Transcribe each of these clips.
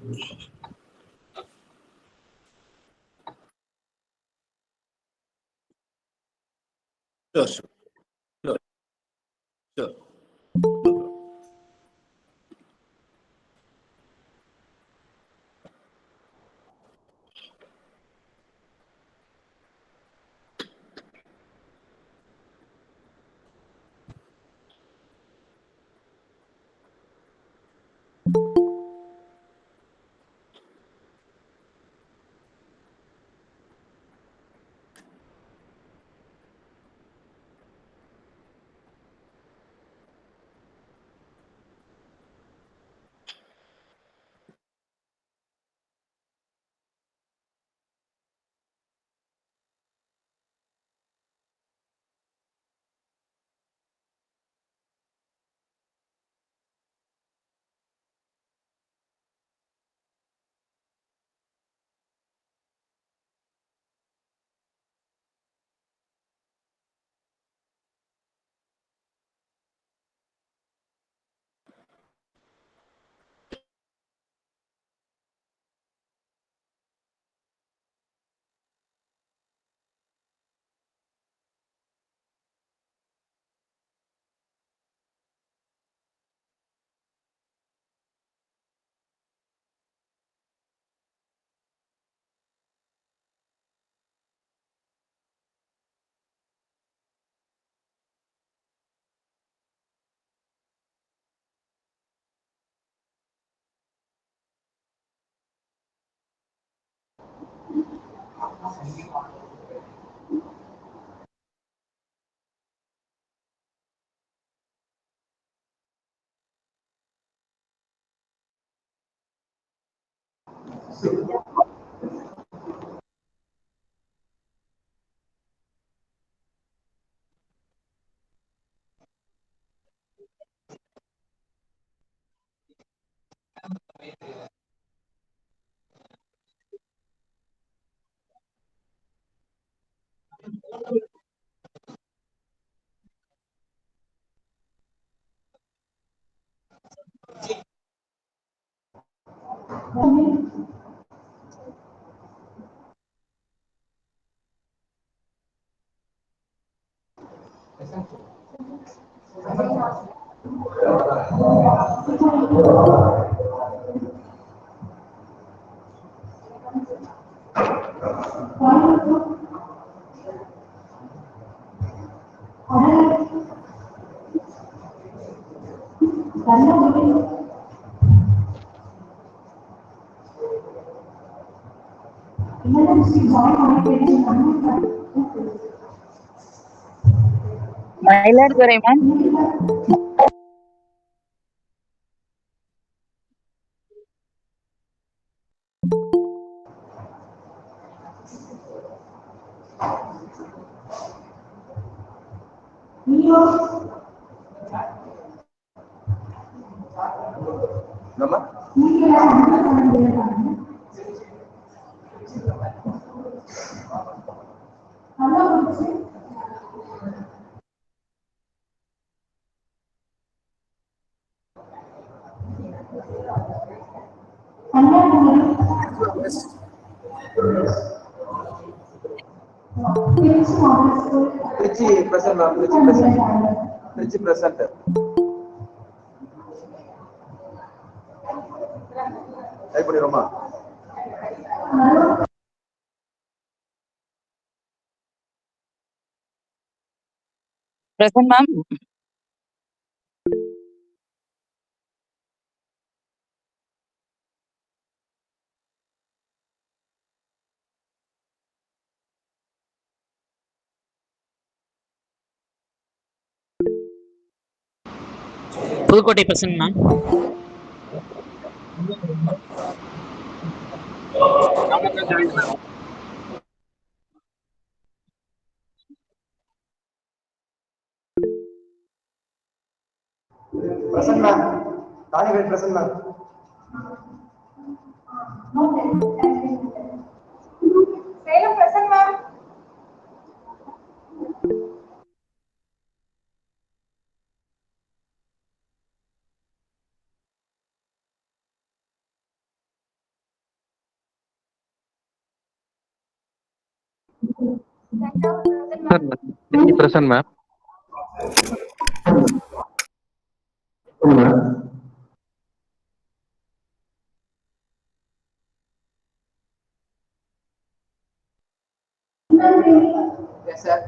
Sure, sure, sure, sure. No problem. Mayiladuthurai ma'am. Trichy present ma'am. Trichy present. Trichy present. Type பண்ணிடுமா? Present ma'am. Pudukkottai present ma'am. Present ma'am. காலிவேட் present ma'am. Salem present ma'am. Thanjavur present ma'am. Sir, present, ma'am. Yes, sir.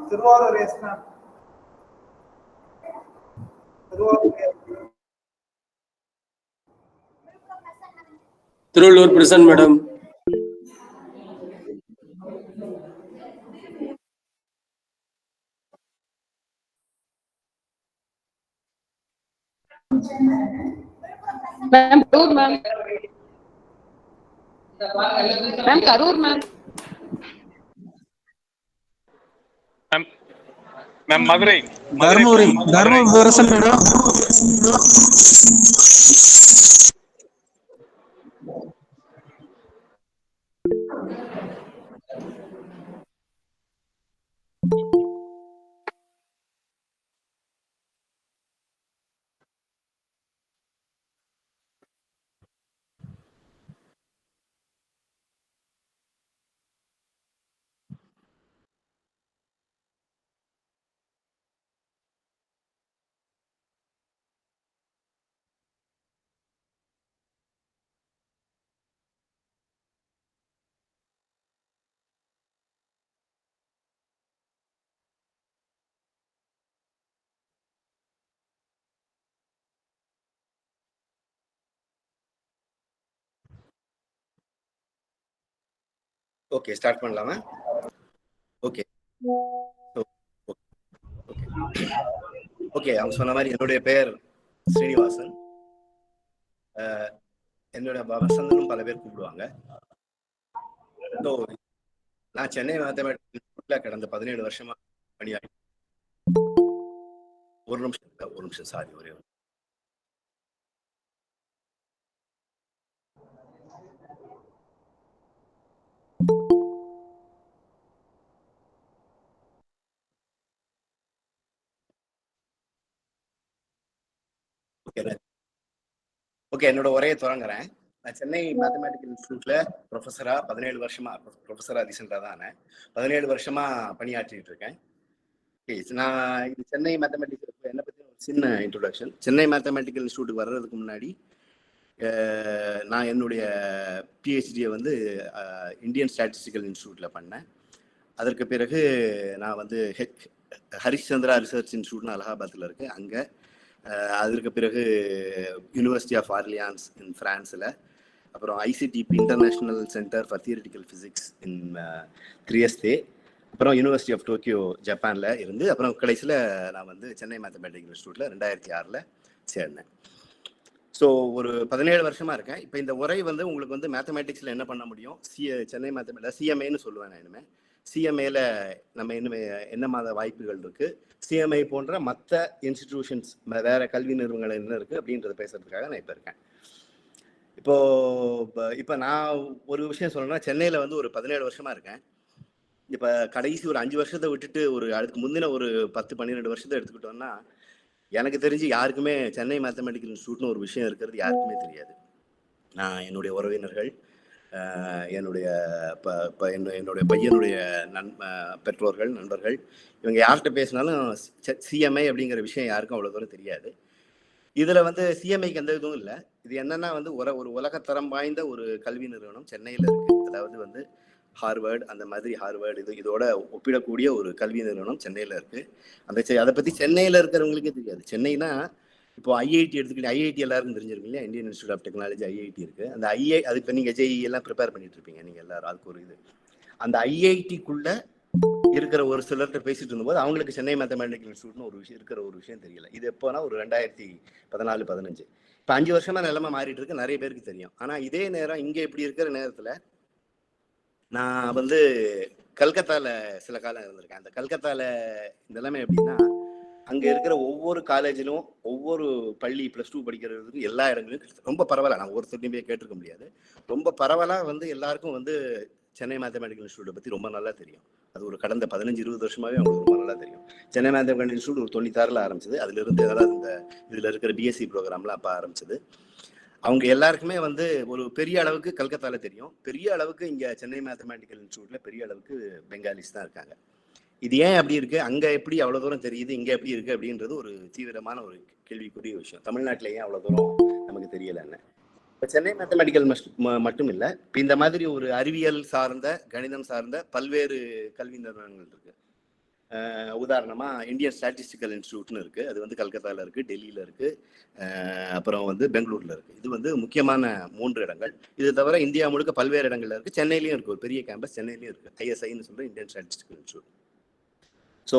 Thiruvallur, yes, ma'am. Thiruvallur, yes. Thiruvallur present madam. Ma'am Karur ma'am ma'am Karur ma'am ma'am ma'am Madurai Dharmapuri present madam. Okay, start பண்ணலாமா? Okay okay. அவங்க சொன்ன மாதிரி என்னுடைய பெயர் ஸ்ரீனிவாசன். என்னோட வசந்தனும் பல பேர் கூப்பிடுவாங்க. ஸோ நான் சென்னை மேத்தமேட்டிக்ஸ் கடந்த 17 வருஷமா பணியாற்றி. ஒரு நிமிஷம் சாரி, ஒரே ஓகே. என்னோட உரையை தொடங்குறேன். நான் சென்னை மேத்தமேட்டிக்கல் இன்ஸ்டியூட்ல ப்ரொஃபஸரா 17 வருஷமா, ப்ரொஃபஸரா ரீசெண்டா தான் 17 வருஷமா பணியாற்றிட்டு இருக்கேன். நான் சென்னை மேத்தமேட்டிக்ஸ் என்னை பத்தி ஒரு சின்ன இன்ட்ரோடக்ஷன். சென்னை மேத்தமேட்டிக்கல் இன்ஸ்டியூட்டுக்கு வர்றதுக்கு முன்னாடி நான் என்னுடைய பிஹெச்டியை வந்து இந்தியன் ஸ்டாட்டிஸ்டிக்கல் இன்ஸ்டியூட்ல பண்ணேன். அதற்கு பிறகு நான் வந்து ஹரிஷ்சந்திரா ரிசர்ச் இன்ஸ்டியூட்னு அலகாபாத்தில் இருக்கு, அங்கே. அதற்கு பிறகு யூனிவர்சிட்டி ஆஃப் ஆர்லியான்ஸ் இன் ஃப்ரான்ஸில், அப்புறம் ICTP international centre for theoretical physics in Trieste, அப்புறம் யூனிவர்சிட்டி ஆஃப் டோக்கியோ ஜப்பானில் இருந்து, அப்புறம் கடைசியில் நான் வந்து சென்னை மேத்தமேட்டிக்கல் இன்ஸ்டியூட்டில் 2006 சேர்ந்தேன். ஸோ ஒரு 17 வருஷமாக இருக்கேன். இப்போ இந்த உரை வந்து உங்களுக்கு வந்து மேத்தமேட்டிக்ஸில் என்ன பண்ண முடியும், சென்னை மேத்தமேட்டிக்ஸ் சிஎம்ஏன்னு சொல்லுவேன் நான். இனிமேல் சிஎம்ஏல நம்ம என்ன மாதிரி வாய்ப்புகள் இருக்கு, சிஎம்ஐ போன்ற மற்ற இன்ஸ்டிடியூஷன்ஸ் வேற கல்வி நிறுவனங்கள் என்ன இருக்கு அப்படின்றத பேசுறதுக்காக நான் இப்போ இருக்கேன். இப்போ நான் ஒரு விஷயம் சொல்லணும்னா, சென்னையில் வந்து ஒரு 17 வருஷமா இருக்கேன். இப்போ கடைசி ஒரு 5 வருஷத்தை விட்டுட்டு அதுக்கு முந்தின ஒரு 10-12 வருஷத்தை எடுத்துக்கிட்டோம்னா, எனக்கு தெரிஞ்சு யாருக்குமே சென்னை மேத்தமேட்டிக்கல் இன்ஸ்டியூட்னு ஒரு விஷயம் இருக்கிறது யாருக்குமே தெரியாது. நான் என்னுடைய உறவினர்கள், என்னுடைய என்னுடைய பையனுடைய பெற்றோர்கள், நண்பர்கள், இவங்க யார்கிட்ட பேசினாலும் சிஎம்ஐ அப்படிங்கிற விஷயம் யாருக்கும் அவ்வளோ தூரம் தெரியாது. இதில் வந்து சிஎம்ஐக்கு எந்த இதுவும் இல்லை. இது என்னன்னா வந்து ஒரு உலகத்தரம் வாய்ந்த ஒரு கல்வி நிறுவனம் சென்னையில் இருக்கு. அதாவது வந்து ஹார்வர்டு, அந்த மாதிரி ஹார்வர்டு இதோட ஒப்பிடக்கூடிய ஒரு கல்வி நிறுவனம் சென்னையில் இருக்கு. அதை பற்றி சென்னையில் இருக்கிறவங்களுக்கே தெரியாது. சென்னைனா இப்போ ஐஐடி எடுத்துக்கிட்டு, ஐஐடி எல்லாருக்கும் தெரிஞ்சிருக்கு இல்லையா, Indian Institute of Technology IIT இருக்கு. அந்த அது இப்போ நீங்கள் ஜேஇ எல்லாம் ப்ரிப்பேர் பண்ணிட்டு இருப்பீங்க நீங்கள் எல்லாரும், அதுக்கு ஒரு இது. அந்த ஐஐடிக்குள்ள இருக்கிற ஒரு சிலர்கிட்ட பேசிட்டு இருந்தபோது அவங்களுக்கு சென்னை மேத்தமேட்டிக்கல் இன்ஸ்டியூட்னு ஒரு விஷயம் இருக்கிற ஒரு விஷயம் தெரியல. இது எப்போனா ஒரு 2014-15. இப்போ 5 வருஷமா நிலைமை மாறிட்டு இருக்கு, நிறைய பேருக்கு தெரியும். ஆனால் இதே நேரம் இங்கே இப்படி இருக்கிற நேரத்தில் நான் வந்து கல்கத்தாவில் சில காலம் இருந்திருக்கேன். அந்த கல்கத்தாவில் நிலைமை எப்படின்னா, அங்கே இருக்கிற ஒவ்வொரு காலேஜிலும் ஒவ்வொரு பள்ளி +2 படிக்கிறதுக்கு எல்லா இடங்களிலும் ரொம்ப பரவலாக, நான் ஒருத்தருடையும் போய் கேட்டிருக்க முடியாது, ரொம்ப பரவலாக வந்து எல்லாருக்கும் வந்து சென்னை மேத்தமேட்டிக்கல் இன்ஸ்டியூட்டை பற்றி ரொம்ப நல்லா தெரியும். அது ஒரு கடந்த 15-20 வருஷமாவே அவங்களுக்கு ரொம்ப நல்லா தெரியும். சென்னை மேத்தமெட்டிக்கல் இன்ஸ்டியூட் ஒரு 96ல் ஆரம்பிச்சது. அதுல இருந்து அதாவது இந்த இதுல இருக்கிற பிஎஸ்சி ப்ரோக்ராம்லாம் அப்ப ஆரம்பிச்சது. அவங்க எல்லாருக்குமே வந்து ஒரு பெரிய அளவுக்கு கல்கத்தால தெரியும், பெரிய அளவுக்கு இங்க சென்னை மேத்தமெட்டிக்கல் இன்ஸ்டியூட்ல பெரிய அளவுக்கு பெங்காலிஸ் தான் இருக்காங்க. இது ஏன் அப்படி இருக்கு, அங்க எப்படி அவ்வளவு தூரம் தெரியுது, இங்க எப்படி இருக்கு அப்படின்றது ஒரு தீவிரமான ஒரு கேள்விக்குரிய விஷயம். தமிழ்நாட்டில ஏன் அவ்வளவு தூரம் நமக்கு தெரியலன்னு. இப்போ சென்னை மேத்தமெட்டிக்கல் மட்டும் இல்லை, இப்போ இந்த மாதிரி ஒரு அறிவியல் சார்ந்த கணிதம் சார்ந்த பல்வேறு கல்வி நிறுவனங்கள் இருக்கு. உதாரணமா இந்தியன் ஸ்டாட்டிஸ்டிக்கல் இன்ஸ்டியூட்னு இருக்கு, அது வந்து கல்கத்தால இருக்கு, டெல்லியில இருக்கு, அப்புறம் வந்து பெங்களூர்ல இருக்கு. இது வந்து முக்கியமான 3 இடங்கள். இது தவிர இந்தியா முழுக்க பல்வேறு இடங்கள்ல இருக்கு. சென்னையிலயும் இருக்கு, ஒரு பெரிய கேம்பஸ் சென்னையிலயும் இருக்கு, ஐஎஸ்ஐன்னு சொல்ற இந்தியன் ஸ்டாட்டிஸ்டிக்கல் இன்ஸ்டியூட். ஸோ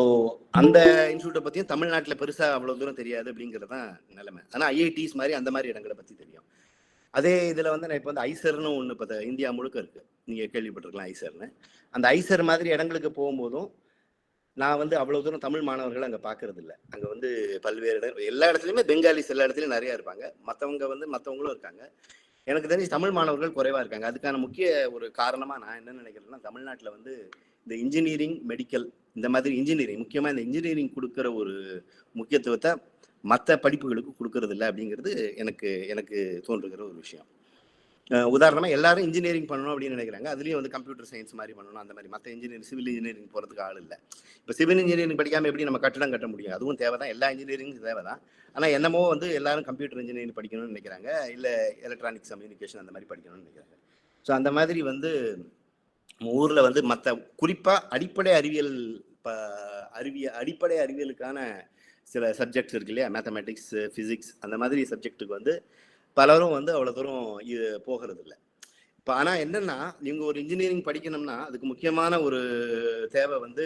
அந்த இன்ஸ்டியூட்டை பற்றியும் தமிழ்நாட்டில் பெருசாக அவ்வளோ தூரம் தெரியாது அப்படிங்கிறது தான் நிலைமை. ஆனால் ஐஐடிஸ் மாதிரி அந்த மாதிரி இடங்களை பற்றி தெரியும். அதே இதில் வந்து நான் இப்போ வந்து ஐசர்னு ஒன்று இப்போ இந்தியா முழுக்க இருக்குது, நீங்கள் கேள்விப்பட்டிருக்கலாம் ஐசர்னு. அந்த ஐசர் மாதிரி இடங்களுக்கு போகும்போதும் நான் வந்து அவ்வளோ தூரம் தமிழ் மாணவர்கள் அங்கே பார்க்கறது இல்லை. அங்கே வந்து பல்வேறு எல்லா இடத்துலையுமே பெங்காலிஸ் எல்லா இடத்துலையும் நிறையா இருப்பாங்க, மற்றவங்களும் இருக்காங்க. எனக்கு தெரிஞ்சு தமிழ் மாணவர்கள் குறைவாக இருக்காங்க. அதுக்கான முக்கிய ஒரு காரணமாக நான் என்ன நினைக்கிறேன்னா, தமிழ்நாட்டில் வந்து இந்த இன்ஜினியரிங், மெடிக்கல், இந்த மாதிரி இன்ஜினியரிங், முக்கியமாக இந்த இன்ஜினியரிங் கொடுக்குற ஒரு முக்கியத்துவத்தை மற்ற படிப்புகளுக்கு கொடுக்கறது இல்லை அப்படிங்கிறது எனக்கு தோன்றுகிற ஒரு விஷயம். உதாரணமாக எல்லாரும் இன்ஜினியரிங் பண்ணணும் அப்படின்னு நினைக்கிறாங்க, அதுலேயும் வந்து கம்ப்யூட்டர் சயின்ஸ் மாதிரி பண்ணணும், அந்த மாதிரி மற்ற இன்ஜினியரிங் சிவில் இன்ஜினியரிங் போகிறதுக்கு ஆள் இல்லை. இப்போ சிவில் இன்ஜினியரிங் படிக்காமல் எப்படி நம்ம கட்டடம் கட்ட முடியும்? அதுவும் தேவை தான், எல்லா இன்ஜினியரிங்கும் தேவை தான். ஆனால் என்னமோ வந்து எல்லாரும் கம்ப்யூட்டர் இன்ஜினியரிங் படிக்கணும்னு நினைக்கிறாங்க, இல்லை எலக்ட்ரானிக்ஸ் கம்யூனிகேஷன் அந்த மாதிரி படிக்கணும்னு நினைக்கிறாங்க. ஸோ அந்த மாதிரி வந்து ஊரில் வந்து மற்ற குறிப்பாக அடிப்படை அறிவியலுக்கான சில சப்ஜெக்ட்ஸ் இருக்கு இல்லையா, மேத்தமெட்டிக்ஸ், ஃபிசிக்ஸ், அந்த மாதிரி சப்ஜெக்ட்டுக்கு வந்து பலரும் வந்து அவ்வளோ தூரம் போகிறது இல்லை. இப்போ ஆனால் என்னென்னா, நீங்கள் ஒரு இன்ஜினியரிங் படிக்கணும்னா அதுக்கு முக்கியமான ஒரு தேவை வந்து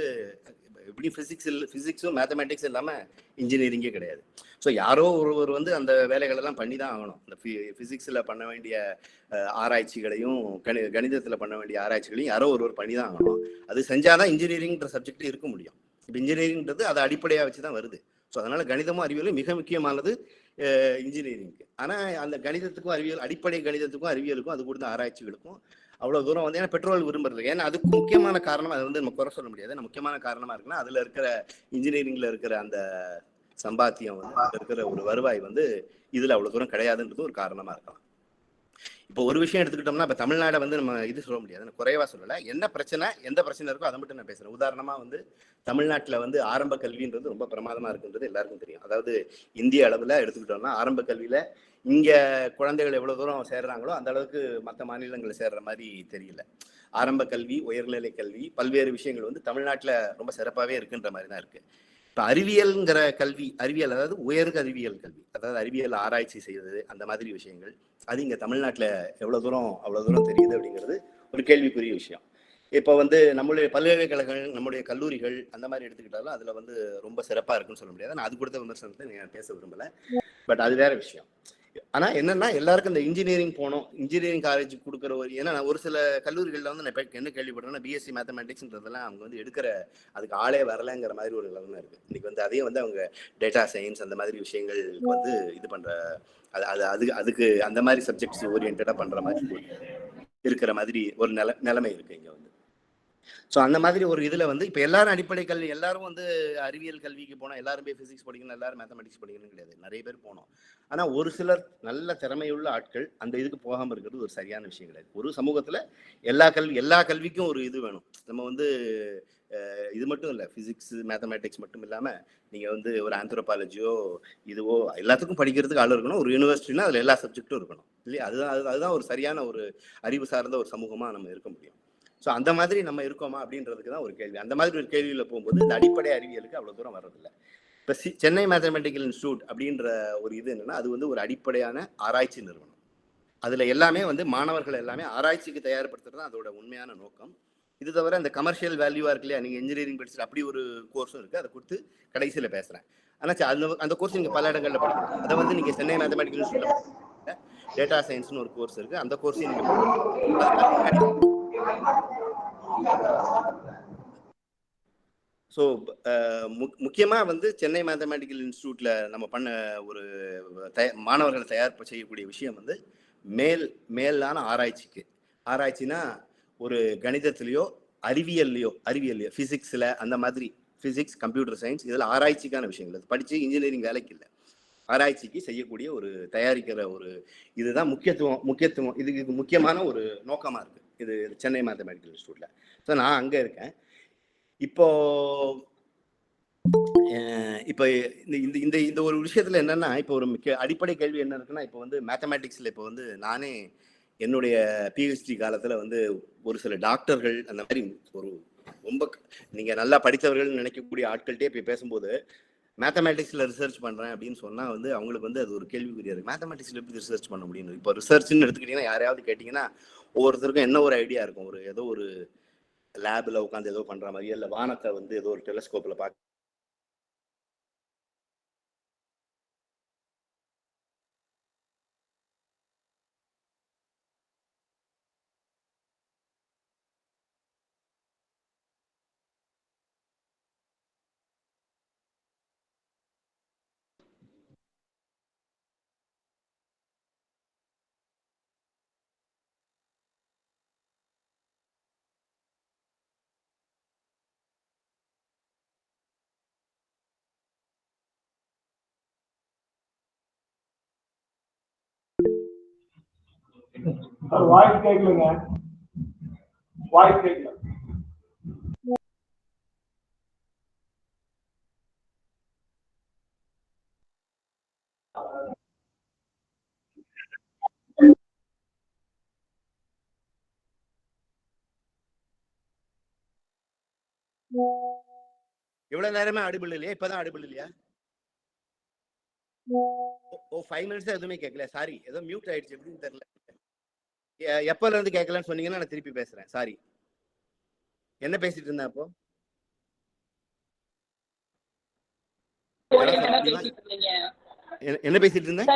எப்படி ஃபிசிக்ஸும் மேத்தமெட்டிக்ஸ் இல்லாமல் இன்ஜினியரிங்கே கிடையாது. ஸோ யாரோ ஒருவர் வந்து அந்த வேலைகளெல்லாம் பண்ணி தான் ஆகணும். இந்த ஃபிசிக்ஸில் பண்ண வேண்டிய ஆராய்ச்சிகளையும் கணிதத்தில் பண்ண வேண்டிய ஆராய்ச்சிகளையும் யாரோ ஒருவர் பண்ணி தான் ஆகணும். அது செஞ்சாதான் இன்ஜினியரிங்ன்ற சப்ஜெக்ட் இருக்க முடியும். இப்போ இன்ஜினியரிங்கிறது அதை அடிப்படையாக வச்சு தான் வருது. ஸோ அதனால கணிதமும் அறிவியலும் மிக முக்கியமானது இன்ஜினியரிங்க்கு. ஆனால் அந்த கணிதத்துக்கும் அடிப்படை கணிதத்துக்கும் அறிவியலுக்கும் அது கொடுத்த ஆராய்ச்சிகளுக்கும் அவ்வளோ தூரம் வந்து ஏன்னா பெட்ரோல் விரும்புறது. ஏன்னா அதுக்கு முக்கியமான காரணம், அது வந்து நம்ம குறை சொல்ல முடியாது, முக்கியமான காரணமாக இருக்குன்னா அதில் இருக்கிற இன்ஜினியரிங்கில் இருக்கிற அந்த சம்பாத்தியம் வந்து அதில் இருக்கிற ஒரு வருவாய் வந்து இதில் அவ்வளோ தூரம் கிடையாதுன்றது ஒரு காரணமாக இருக்கலாம். இப்போ ஒரு விஷயம் எடுத்துக்கிட்டோம்னா, இப்போ தமிழ்நாடை வந்து நம்ம இது சொல்ல முடியாது, குறைவா சொல்லலை. என்ன பிரச்சனை, எந்த பிரச்சனை இருக்கோ அதை மட்டும் நான் பேசுகிறேன். உதாரணமாக வந்து தமிழ்நாட்டில் வந்து ஆரம்ப கல்வின்றது ரொம்ப பிரமாதமாக இருக்குன்றது எல்லாருக்கும் தெரியும். அதாவது இந்திய அளவில் எடுத்துக்கிட்டோம்னா ஆரம்ப கல்வியில் இங்கே குழந்தைகள் எவ்வளோ தூரம் சேர்றாங்களோ அந்த அளவுக்கு மற்ற மாநிலங்களில் சேர்ற மாதிரி தெரியல. ஆரம்ப கல்வி, உயர்நிலை கல்வி, பல்வேறு விஷயங்கள் வந்து தமிழ்நாட்டில் ரொம்ப சிறப்பாகவே இருக்குன்ற மாதிரி தான் இருக்குது. இப்போ அறிவியல்ங்கிற கல்வி, அறிவியல் அதாவது உயர்க அறிவியல் கல்வி, அதாவது அறிவியல் ஆராய்ச்சி செய்வது, அந்த மாதிரி விஷயங்கள் அது இங்கே தமிழ்நாட்டில் அவ்வளோ தூரம் தெரியுது அப்படிங்கிறது ஒரு கேள்விக்குரிய விஷயம். இப்போ வந்து நம்மளுடைய பல்கலைக்கழகங்கள், நம்முடைய கல்லூரிகள் அந்த மாதிரி எடுத்துக்கிட்டாலும் அதில் வந்து ரொம்ப சிறப்பாக இருக்குன்னு சொல்ல முடியாது. நான் அது கொடுத்த விமர்சனத்தை நான் பேச விரும்பலை, பட் அது வேற விஷயம். ஆனால் என்னன்னா, எல்லாருக்கும் இந்த இன்ஜினியரிங் போகணும், இன்ஜினியரிங் காலேஜ் கொடுக்குற ஏன்னா ஒரு சில கல்லூரிகளில் வந்து நான் என்ன கேள்விப்படுறேன்னா, பிஎஸ்சி மேத்தமெட்டிக்ஸ்ன்றதெல்லாம் அவங்க வந்து அதுக்கு ஆளே வரலைங்கிற மாதிரி ஒரு நிலைமை இருக்குது. இன்னைக்கு வந்து அதே வந்து அவங்க டேட்டா சயின்ஸ் அந்த மாதிரி விஷயங்கள் வந்து இது பண்ணுற அதுக்கு அந்த மாதிரி சப்ஜெக்ட்ஸ் ஓரியன்டாக பண்ணுற மாதிரி இருக்கிற மாதிரி ஒரு நிலைமை இருக்குது இங்கே வந்து. ஸோ அந்த மாதிரி ஒரு இதில் வந்து இப்போ எல்லாரும் அடிப்படை கல்வி, எல்லாரும் வந்து அறிவியல் கல்விக்கு போனோம், எல்லாரும் போய் ஃபிசிக்ஸ் படிக்கணும், எல்லாரும் மேத்தமெட்டிக்ஸ் படிக்கணும் கிடையாது, நிறைய பேர் போனோம். ஆனால் ஒரு சிலர் நல்ல திறமையுள்ள ஆட்கள் அந்த இதுக்கு போகாமல் இருக்கிறது ஒரு சரியான விஷயம் கிடையாது. ஒரு சமூகத்தில் எல்லா கல்விக்கும் ஒரு இது வேணும். நம்ம வந்து இது மட்டும் இல்லை, ஃபிசிக்ஸ் மேத்தமெட்டிக்ஸ் மட்டும் இல்லாமல் நீங்கள் வந்து ஒரு ஆந்த்ரோபாலஜியோ இதுவோ எல்லாத்துக்கும் படிக்கிறதுக்கு ஆள் இருக்கணும். ஒரு யூனிவர்சிட்டினா அதில் எல்லா சப்ஜெக்டும் இருக்கணும் இல்லையா? அதுதான் ஒரு சரியான ஒரு அறிவு சார்ந்த ஒரு சமூகமாக நம்ம இருக்க முடியும். ஸோ அந்த மாதிரி நம்ம இருக்கோமா அப்படின்றதுக்கு தான் ஒரு கேள்வி. அந்த மாதிரி ஒரு கேள்வியில் போகும்போது இந்த அடிப்படை அறிவியலுக்கு அவ்வளோ தூரம் வர்றதில்லை. இப்போ சென்னை மேத்தமெட்டிக்கல் இன்ஸ்டியூட் அப்படின்ற ஒரு இது என்னன்னா, அது வந்து ஒரு அடிப்படையான ஆராய்ச்சி நிறுவனம். அதில் எல்லாமே வந்து மாணவர்கள் எல்லாமே ஆராய்ச்சிக்கு தயார்படுத்துறது தான் அதோட உண்மையான நோக்கம். இது தவிர இந்த கமர்ஷியல் வேல்யூவாக இருக்கு இல்லையா, நீங்கள் இன்ஜினியரிங் படிச்சுட்டு அப்படி ஒரு கோர்ஸும் இருக்குது, அதை கொடுத்து கடைசியில் பேசுகிறேன். ஆனால் அந்த கோர்ஸ் நீங்கள் பல இடங்களில் படிக்கலாம். அதை வந்து நீங்கள் சென்னை மேத்தமெட்டிக்கல் இன்ஸ்டியூட்டில் டேட்டா சயின்ஸ்னு ஒரு கோர்ஸ் இருக்குது, அந்த கோர்ஸையும் நீங்கள் ஸோ முக்கியமாக வந்து சென்னை மேத்தமெட்டிக்கல் இன்ஸ்டியூட்டில் நம்ம பண்ண ஒரு மாணவர்களை தயார் செய்யக்கூடிய விஷயம் வந்து மேலான ஆராய்ச்சினா ஒரு கணிதத்திலேயோ அறிவியல்லையோ ஃபிசிக்ஸில் அந்த மாதிரி ஃபிசிக்ஸ், கம்ப்யூட்டர் சயின்ஸ் இதில் ஆராய்ச்சிக்கான விஷயங்கள், அது படித்து இன்ஜினியரிங் வேலைக்கு இல்லை, ஆராய்ச்சிக்கு செய்யக்கூடிய ஒரு தயாரிக்கிற ஒரு இதுதான் முக்கியத்துவம் இதுக்கு முக்கியமான ஒரு நோக்கமாக இருக்குது இது சென்னை மேத்தமேட்டிக்கல் இன்ஸ்டியூட்டில். ஸோ நான் அங்கே இருக்கேன். இப்போ இந்த இந்த இந்த ஒரு விஷயத்தில் என்னென்னா, இப்போ ஒரு அடிப்படை கேள்வி என்ன இருக்குன்னா, இப்போ வந்து மேத்தமேட்டிக்ஸில் இப்போ வந்து நானே என்னுடைய பிஹெச்டி காலத்தில் வந்து ஒரு சில டாக்டர்கள் அந்த மாதிரி ஒரு ரொம்ப நீங்கள் நல்லா படித்தவர்கள் நினைக்கக்கூடிய ஆட்கள்கிட்டே இப்போ பேசும்போது மேத்தமேட்டிக்ஸில் ரிசர்ச் பண்ணுறேன் அப்படின்னு சொன்னால் வந்து அவங்களுக்கு வந்து அது ஒரு கேள்விக்குறியா இருக்குது. மேத்தமேட்டிக்ஸில் எப்படி ரிசர்ச் பண்ண முடியும்? இப்போ ரிசர்ச்னு எடுத்துக்கிட்டிங்கன்னா யாரையாவது கேட்டிங்கன்னா ஒவ்வொருத்தருக்கும் என்ன ஒரு ஐடியா இருக்கும், ஒரு ஏதோ ஒரு லேபில் உட்காந்து ஏதோ பண்ணுற மாதிரி, இல்லை வானத்தை வந்து ஏதோ ஒரு டெலஸ்கோப்பில் பார்க்க. வாய்ஸ் கேட்கலங்க, வாய்ஸ் கேட்கல. எவ்வளவு நேரமே ஆடிபிள் இல்லையா? இப்பதான் ஆடிபிள் இல்லையா? ஓ 5 minutes எதுவுமே கேட்கல, சாரி, ஏதோ மியூட் ஆயிடுச்சு எப்படின்னு தெரியல. எப்பல இருந்து கேட்கலன்னு சொன்னீங்கன்னா நான் திருப்பி பேசுறேன், சாரி. என்ன பேசிட்டு இருந்தேன் அப்போ? என்ன பேசிட்டு இருந்தேன்?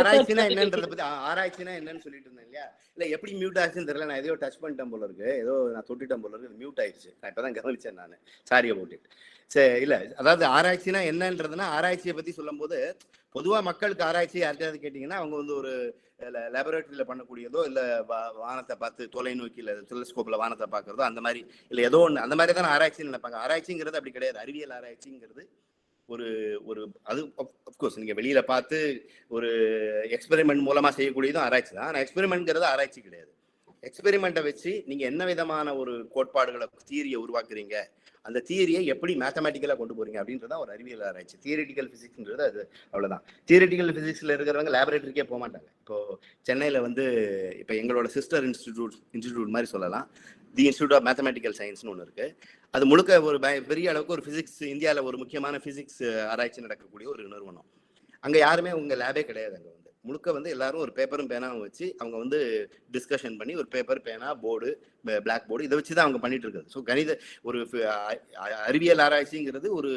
ஆராய்ச்சினா என்னன்றத பத்தி, ஆராய்ச்சினா என்னன்னு சொல்லிட்டு இருந்தேன் இல்லையா? இல்ல எப்படி மியூட் ஆச்சுன்னு தெரியல, நான் ஏதோ டச் பண்ணிட்டேன் போல இருக்கு, ஏதோ நான் தொட்டுட்டேன் போல இருக்கு, மியூட் ஆயிடுச்சு. நான் இப்பதான் கவனிச்சேன் நான், சாரி அபவுட் இட். சரி, இல்ல அதாவது ஆராய்ச்சினா என்னன்றதுன்னா, ஆராய்ச்சியை பத்தி சொல்லும் போது பொதுவா மக்களுக்கு ஆராய்ச்சி யார்கிட்டயாவது கேட்டீங்கன்னா அவங்க வந்து ஒரு லேபரேட்டரியில பண்ணக்கூடியதோ, இல்ல வானத்தை பார்த்து தொலைநோக்கியில டெலஸ்கோப்ல வானத்தை பார்க்கறதோ அந்த மாதிரி, இல்ல ஏதோ ஒன்று அந்த மாதிரி தான் ஆராய்ச்சின்னு நினைப்பாங்க. ஆராய்ச்சிங்கிறது அப்படி கிடையாது. அறிவியல் ஆராய்ச்சிங்கிறது ஒரு ஒரு அது அஃப்கோர்ஸ் நீங்க வெளியில பார்த்து ஒரு எக்ஸ்பெரிமெண்ட் மூலமா செய்யக்கூடியதும் ஆராய்ச்சி தான். ஆனால் எக்ஸ்பெரிமெண்ட்ங்கிறது ஆராய்ச்சி கிடையாது. எக்ஸ்பெரிமெண்ட்டை வச்சு நீங்க என்ன விதமான ஒரு கோட்பாடுகளை, தியரியை உருவாக்குறீங்க, அந்த தியரியை எப்படி மேத்தமேட்டிக்கலா கொண்டு போறீங்க அப்படின்றத ஒரு அறிவியல் ஆராய்ச்சி. தியரிட்டிக்கல் பிசிக்ஸ்ன்றது அது அவ்வளவுதான். தியரிட்டிக்கல் பிசிக்ஸ்ல இருக்கிறவங்க லேபரேட்டரிக்கே போக மாட்டாங்க. இப்போ சென்னையில வந்து இப்போ எங்களோட சிஸ்டர் இன்ஸ்டிடியூட் மாதிரி சொல்லலாம், தி இன்ஸ்டியூட் ஆஃப் மேத்தமேட்டிக்கல் சயின்ஸ்னு ஒன்று இருக்கு. அது முழுக்க ஒரு பெரிய அளவுக்கு ஒரு பிசிக்ஸ், இந்தியாவில் ஒரு முக்கியமான பிசிக்ஸ் ஆராய்ச்சி நடக்கக்கூடிய ஒரு நிறுவனம். அங்கே யாருமே உங்க லேபே கிடையாது. அங்கே வந்து முழுக்க வந்து எல்லாரும் ஒரு பேப்பரும் பேனாவும் வச்சு அவங்க வந்து டிஸ்கஷன் பண்ணி ஒரு பேப்பர், பேனா, போர்டு, பிளாக் போர்டு இதை வச்சு தான் அவங்க பண்ணிட்டு இருக்காது. ஸோ கணித ஒரு அறிவியல் ஆராய்ச்சிங்கிறது ஒரு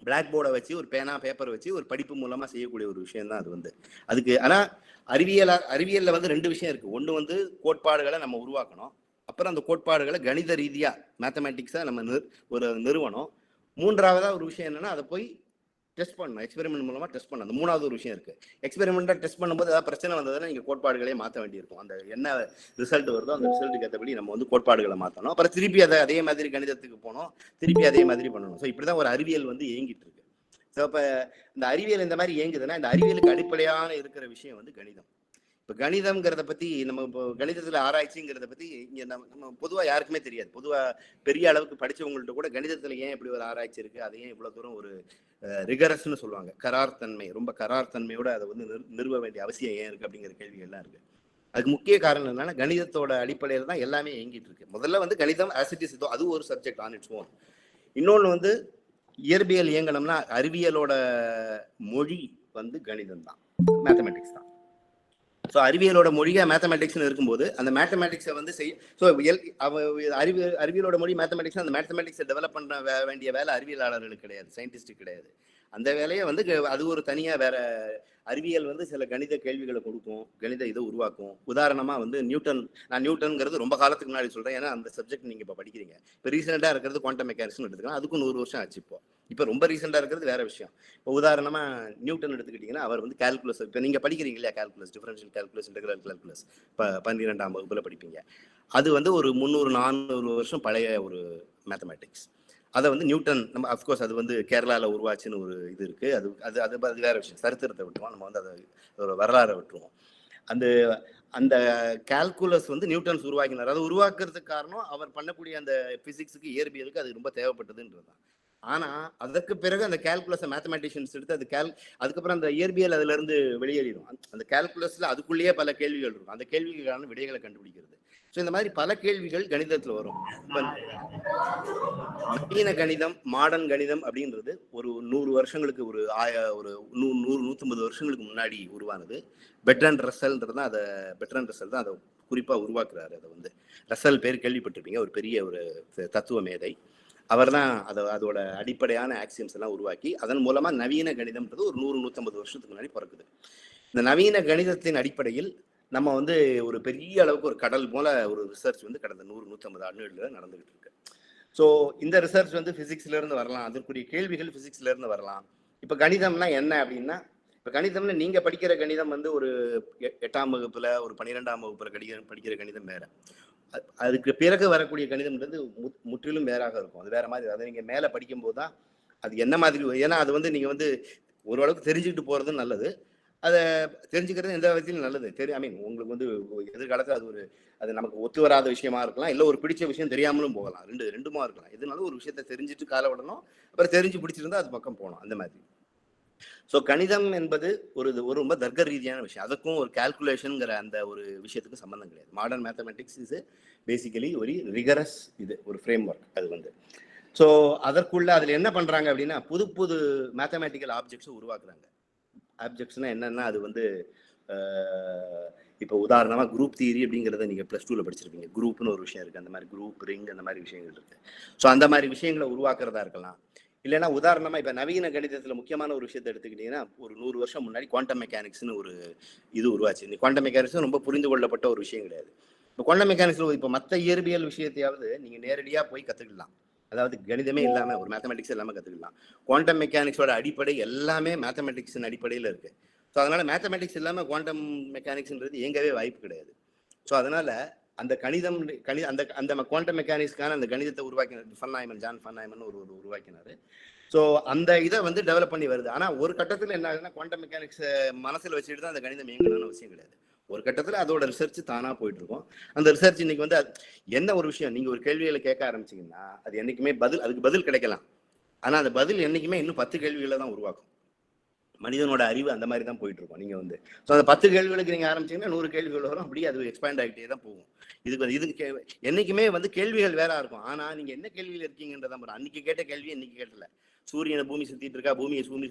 பிளாக் போர்டை வச்சு, ஒரு பேனா, பேப்பர் வச்சு ஒரு படிப்பு மூலமா செய்யக்கூடிய ஒரு விஷயம் தான் அது வந்து. அதுக்கு ஆனால் அறிவியல்ல வந்து 2 விஷயம் இருக்கு. ஒன்று வந்து கோட்பாடுகளை நம்ம உருவாக்கணும், அப்புறம் அந்த கோட்பாடுகளை கணித ரீதியா மேத்தமேட்டிக்ஸா நம்ம ஒரு நிறுவனம். மூன்றாவதா ஒரு விஷயம் என்னன்னா, அதை போய் டெஸ்ட் பண்ணணும், எக்ஸ்பெரிமெண்ட் மூலமா டெஸ்ட் பண்ணணும். அந்த மூணாவது ஒரு விஷயம் இருக்கு. எக்ஸ்பெரிமெண்டா டெஸ்ட் பண்ணும்போது ஏதாவது பிரச்சனை வந்ததுன்னா நீங்க கோட்பாடுகளே மாற்ற வேண்டியிருக்கும். அந்த என்ன ரிசல்ட் வருதோ அந்த ரிசல்ட்டுக்கு ஏற்றபடி நம்ம வந்து கோட்பாடுகளை மாற்றணும். அப்புறம் திருப்பி அதை அதே மாதிரி கணிதத்துக்கு போனோம், திருப்பி அதே மாதிரி பண்ணணும். ஸோ இப்படிதான் ஒரு அறிவியல் வந்து இயங்கிட்டு இருக்கு. ஸோ இப்போ இந்த அறிவியல் இந்த மாதிரி இயங்குதுன்னா, இந்த அறிவியலுக்கு அடிப்படையான இருக்கிற விஷயம் வந்து கணிதம். இப்போ கணிதம்ங்கிறத பத்தி நம்ம இப்போ கணிதத்துல ஆராய்ச்சிங்கிறத பத்தி இங்க நம்ம பொதுவா யாருக்குமே தெரியாது. பொதுவா பெரிய அளவுக்கு படிச்சவங்கள்ட்ட கூட கணிதத்துல ஏன் இப்படி ஒரு ஆராய்ச்சி இருக்கு, அது ஏன் இவ்வளவு தூரம் ஒரு ரிகரஸ்ன்னு சொல்லுவாங்க, கரார்த்தன்மை, ரொம்ப கரார்த்தன்மையோட அதை வந்து நிறுவ வேண்டிய அவசியம் ஏன் இருக்கு அப்படிங்கிற கேள்விகள்லாம் இருக்கு. அதுக்கு முக்கிய காரணம் என்னன்னா, கணிதத்தோட அடிப்படையில தான் எல்லாமே இயங்கிட்டு இருக்கு. முதல்ல வந்து கணிதம் ஆஸ் இட் இஸ், அது ஒரு சப்ஜெக்ட் ஆன் இட்ஸ் ஓன். இன்னொன்று வந்து இயற்பியல் இயங்கணும்னா அறிவியலோட மொழி வந்து கணிதம் தான், மேத்தமேட்டிக்ஸ் தான். ஸோ அறிவியலோட மொழியா மேத்தமேட்டிக்ஸ்னு இருக்கும்போது அந்த மேத்தமேட்டிக்ஸை வந்து ஸோ அறிவியலோட மொழி மேத்தமேட்டிக்ஸ், அந்த மேத்தமேட்டிக்ஸை டெவலப் பண்ண வேண்டிய வேலை அறிவியலாளர்களுக்கு கிடையாது, சயின்டிஸ்ட்டுக்கு கிடையாது. அந்த வேலையை வந்து அது ஒரு தனியாக வேற. அறிவியல் வந்து சில கணித கேள்விகளை கொடுக்கும், கணித இதை உருவாக்கும். உதாரணமா வந்து நான் நியூட்டன்ங்கிறது ரொம்ப காலத்துக்கு முன்னாடி சொல்றேன், ஏன்னா அந்த சப்ஜெக்ட் நீங்க இப்போ படிக்கிறீங்க. இப்போ ரீசெண்டாக இருக்கிறது குவாண்டம் மெக்கானிக்ஸ்னு எடுத்துக்கலாம், அதுக்கும் 100 வருஷம் ஆச்சு. இப்போ ரொம்ப ரீசெண்டாக இருக்கிறது வேற விஷயம். இப்போ உதாரணமா நியூட்டன் எடுத்துக்கிட்டீங்கன்னா, அவர் வந்து கால்குலஸ், இப்போ நீங்க படிக்கிறீங்க இல்லையா, calculus, differential calculus, integral calculus 12ஆம் வகுப்புல படிப்பீங்க. அது வந்து ஒரு 300-400 வருஷம் பழைய ஒரு மேத்தமேட்டிக்ஸ். அதை வந்து நியூட்டன், நம்ம அஃப்கோர்ஸ் அது வந்து கேரளாவில் உருவாச்சுன்னு ஒரு இது இருக்கு. அது அது அது அது வேற விஷயம். சரித்திரத்தை விட்டுருவோம், நம்ம வந்து அதை ஒரு வரலாறை விட்டுருவோம். அந்த அந்த கால்குலஸ் வந்து நியூட்டன்ஸ் உருவாக்கினார். அதை உருவாக்குறதுக்கு காரணம் அவர் பண்ணக்கூடிய அந்த பிசிக்ஸுக்கு, இயற்பியலுக்கு அது ரொம்ப தேவைப்பட்டதுன்றது தான். ஆனா அதற்கு பிறகு அந்த கால்குலஸை மேத்தமேட்டிஷியன்ஸ் எடுத்து அதுக்கப்புறம் அந்த இயற்பியல் அதுல இருந்து வெளியேறிடும். அந்த கால்குலஸ்ல அதுக்குள்ளேயே பல கேள்விகள் இருக்கும். அந்த கேள்விகளுக்கான விடைகளை கண்டுபிடிக்கிறது. ஸோ இந்த மாதிரி பல கேள்விகள் கணிதத்துல வரும். நவீன கணிதம், மாடர்ன் கணிதம் அப்படின்றது ஒரு 100 வருஷங்களுக்கு, ஒரு 100-150 வருஷங்களுக்கு முன்னாடி உருவானது. பெர்ட்ராண்ட் ரசல்ன்றது தான் அதை குறிப்பா உருவாக்குறாரு. அதை வந்து ரசல் பேர் கேள்விப்பட்டிருப்பீங்க, ஒரு பெரிய ஒரு தத்துவ மேதை. அவர் தான் அதோட அடிப்படையான ஆக்சியம்ஸ் எல்லாம் உருவாக்கி அதன் மூலமா நவீன கணிதம்ன்றது ஒரு 100-150 வருஷத்துக்கு முன்னாடி பிறக்குது. இந்த நவீன கணிதத்தின் அடிப்படையில் நம்ம வந்து ஒரு பெரிய அளவுக்கு ஒரு கடல் போல ஒரு ரிசர்ச் வந்து கடந்த 100-150 ஆண்டுகள்ல நடந்துகிட்டு இருக்கு. ஸோ இந்த ரிசர்ச் வந்து பிசிக்ஸ்ல இருந்து வரலாம், அதற்குரிய கேள்விகள் பிசிக்ஸ்ல இருந்து வரலாம். இப்ப கணிதம்னா என்ன அப்படின்னா, இப்ப கணிதம்னு நீங்க படிக்கிற கணிதம் வந்து ஒரு 8ஆம் வகுப்புல, ஒரு 12ஆம் வகுப்புல படிக்கிற கணிதம் வேற. அதுக்கு பிறகு வரக்கூடிய கணிதம்ன்றது முற்றிலும் வேறாக இருக்கும். அது வேற மாதிரி. அதை நீங்க மேல படிக்கும் போதுதான் அது என்ன மாதிரி, ஏன்னா அது வந்து நீங்க வந்து ஓரளவுக்கு தெரிஞ்சுக்கிட்டு போறது நல்லது. அதை தெரிஞ்சுக்கிறது எந்த விதத்திலும் நல்லது. உங்களுக்கு வந்து எதிர்காலத்தில் அது நமக்கு ஒத்து வராத விஷயமா இருக்கலாம், இல்லை ஒரு பிடிச்ச விஷயம் தெரியாமலும் போகலாம். ரெண்டுமா இருக்கலாம். எதுனாலும் ஒரு விஷயத்த தெரிஞ்சுட்டு கால விடணும், அப்புறம் தெரிஞ்சு பிடிச்சிருந்தா அது பக்கம் போகணும், அந்த மாதிரி. ஸோ கணிதம் என்பது ஒரு ரொம்ப தர்க்க ரீதியான விஷயம். அதுக்கும் ஒரு கால்குலேஷனுங்கிற அந்த ஒரு விஷயத்துக்கும் சம்பந்தம் கிடையாது. மாடர்ன் மேத்தமெட்டிக்ஸ் இஸ் பேசிக்கலி ஒரு ரிகரஸ் ஒரு ஃப்ரேம் ஒர்க். அது வந்து ஸோ அதற்குள்ள அதில் என்ன பண்றாங்க அப்படின்னா, புது புது மேத்தமெட்டிக்கல் ஆப்ஜெக்ட்ஸை உருவாக்குறாங்க. ஆப்ஜெக்ட்ஸ்னா என்னன்னா, அது வந்து இப்போ உதாரணமா குரூப் தியரி அப்படிங்கிறத நீங்க +2ல படிச்சிருப்பீங்க. குரூப்னு ஒரு விஷயம் இருக்கு, அந்த மாதிரி குரூப், ரிங், அந்த மாதிரி விஷயங்கள் இருக்கு. ஸோ அந்த மாதிரி விஷயங்களை உருவாக்குறதா இருக்கலாம். இல்லைன்னா உதாரணமா இப்ப நவீன கணிதத்துல முக்கியமான ஒரு விஷயத்தை எடுத்துக்கிட்டீங்கன்னா, ஒரு 100 வருஷம் முன்னாடி குவாண்டம் மெக்கானிக்ஸ்னு ஒரு இது உருவாச்சு. இந்த குவாண்டம் மெக்கானிக்ஸ் ரொம்ப புரிந்து கொள்ளப்பட்ட ஒரு விஷயம் கிடையாது. இப்போ குவாண்டம் மெக்கானிக்ஸ்ல இப்போ மற்ற இயற்பியல் விஷயத்தையாவது நீங்க நேரடியா போய் கத்துக்கலாம். அதாவது கணிதமே இல்லாம, ஒரு மேத்தமெட்டிக்ஸ் இல்லாம கத்துக்கலாம். குவாண்டம் மெக்கானிக்ஸோட அடிப்படை எல்லாமே மேத்தமெட்டிக்ஸின் அடிப்படையில இருக்கு. ஸோ அதனால மேத்தமெட்டிக்ஸ் இல்லாம குவாண்டம் மெக்கானிக்ஸ்ன்றது இயங்கவே வாய்ப்பு கிடையாது. ஸோ அதனால அந்த அந்த குவாண்டம் மெக்கானிக்ஸ்க்கான அந்த கணிதத்தை உருவாக்கினார் ஜான் ஃபன்னாய்மன் ஒரு உருவாக்கினாரு. ஸோ அந்த இதை வந்து டெவலப் பண்ணி வருது. ஆனா ஒரு கட்டத்துல என்ன ஆகுதுன்னா, குவாண்டம் மெக்கானிக்ஸ் மனசுல வச்சுட்டு தான் அந்த கணிதம் இயங்கணும்னு அவசியம் கிடையாது. ஒரு கட்டத்துல அதோட ரிசர்ச் தானா போயிட்டு இருக்கும். அந்த ரிசர்ச் இன்னைக்கு வந்து என்ன ஒரு விஷயம், நீங்க ஒரு கேள்விகளை கேட்க ஆரம்பிச்சீங்கன்னா அது என்னைக்குமே அதுக்கு பதில் கிடைக்கலாம். ஆனா அந்த பதில் என்னைக்குமே இன்னும் 10 கேள்விகளை தான் உருவாக்கும். மனிதனோட அறிவு அந்த மாதிரி தான் போயிட்டு இருக்கும். நீங்க வந்து ஸோ அந்த 10 கேள்விகளுக்கு நீங்க ஆரம்பிச்சீங்கன்னா 100 கேள்விகள் வரும். அப்படியே அது எக்ஸ்பேண்ட் ஆகிட்டே தான் போகும். இதுக்கு என்னைக்குமே வந்து கேள்விகள் வேற இருக்கும். ஆனா நீங்க என்ன கேள்வியில் இருக்கீங்கன்றதான் வரும். அன்னைக்கு கேட்ட கேள்வி இன்னைக்கு கேட்டல. சூரியனை பூமி சுத்திட்டு இருக்கா, பூமியை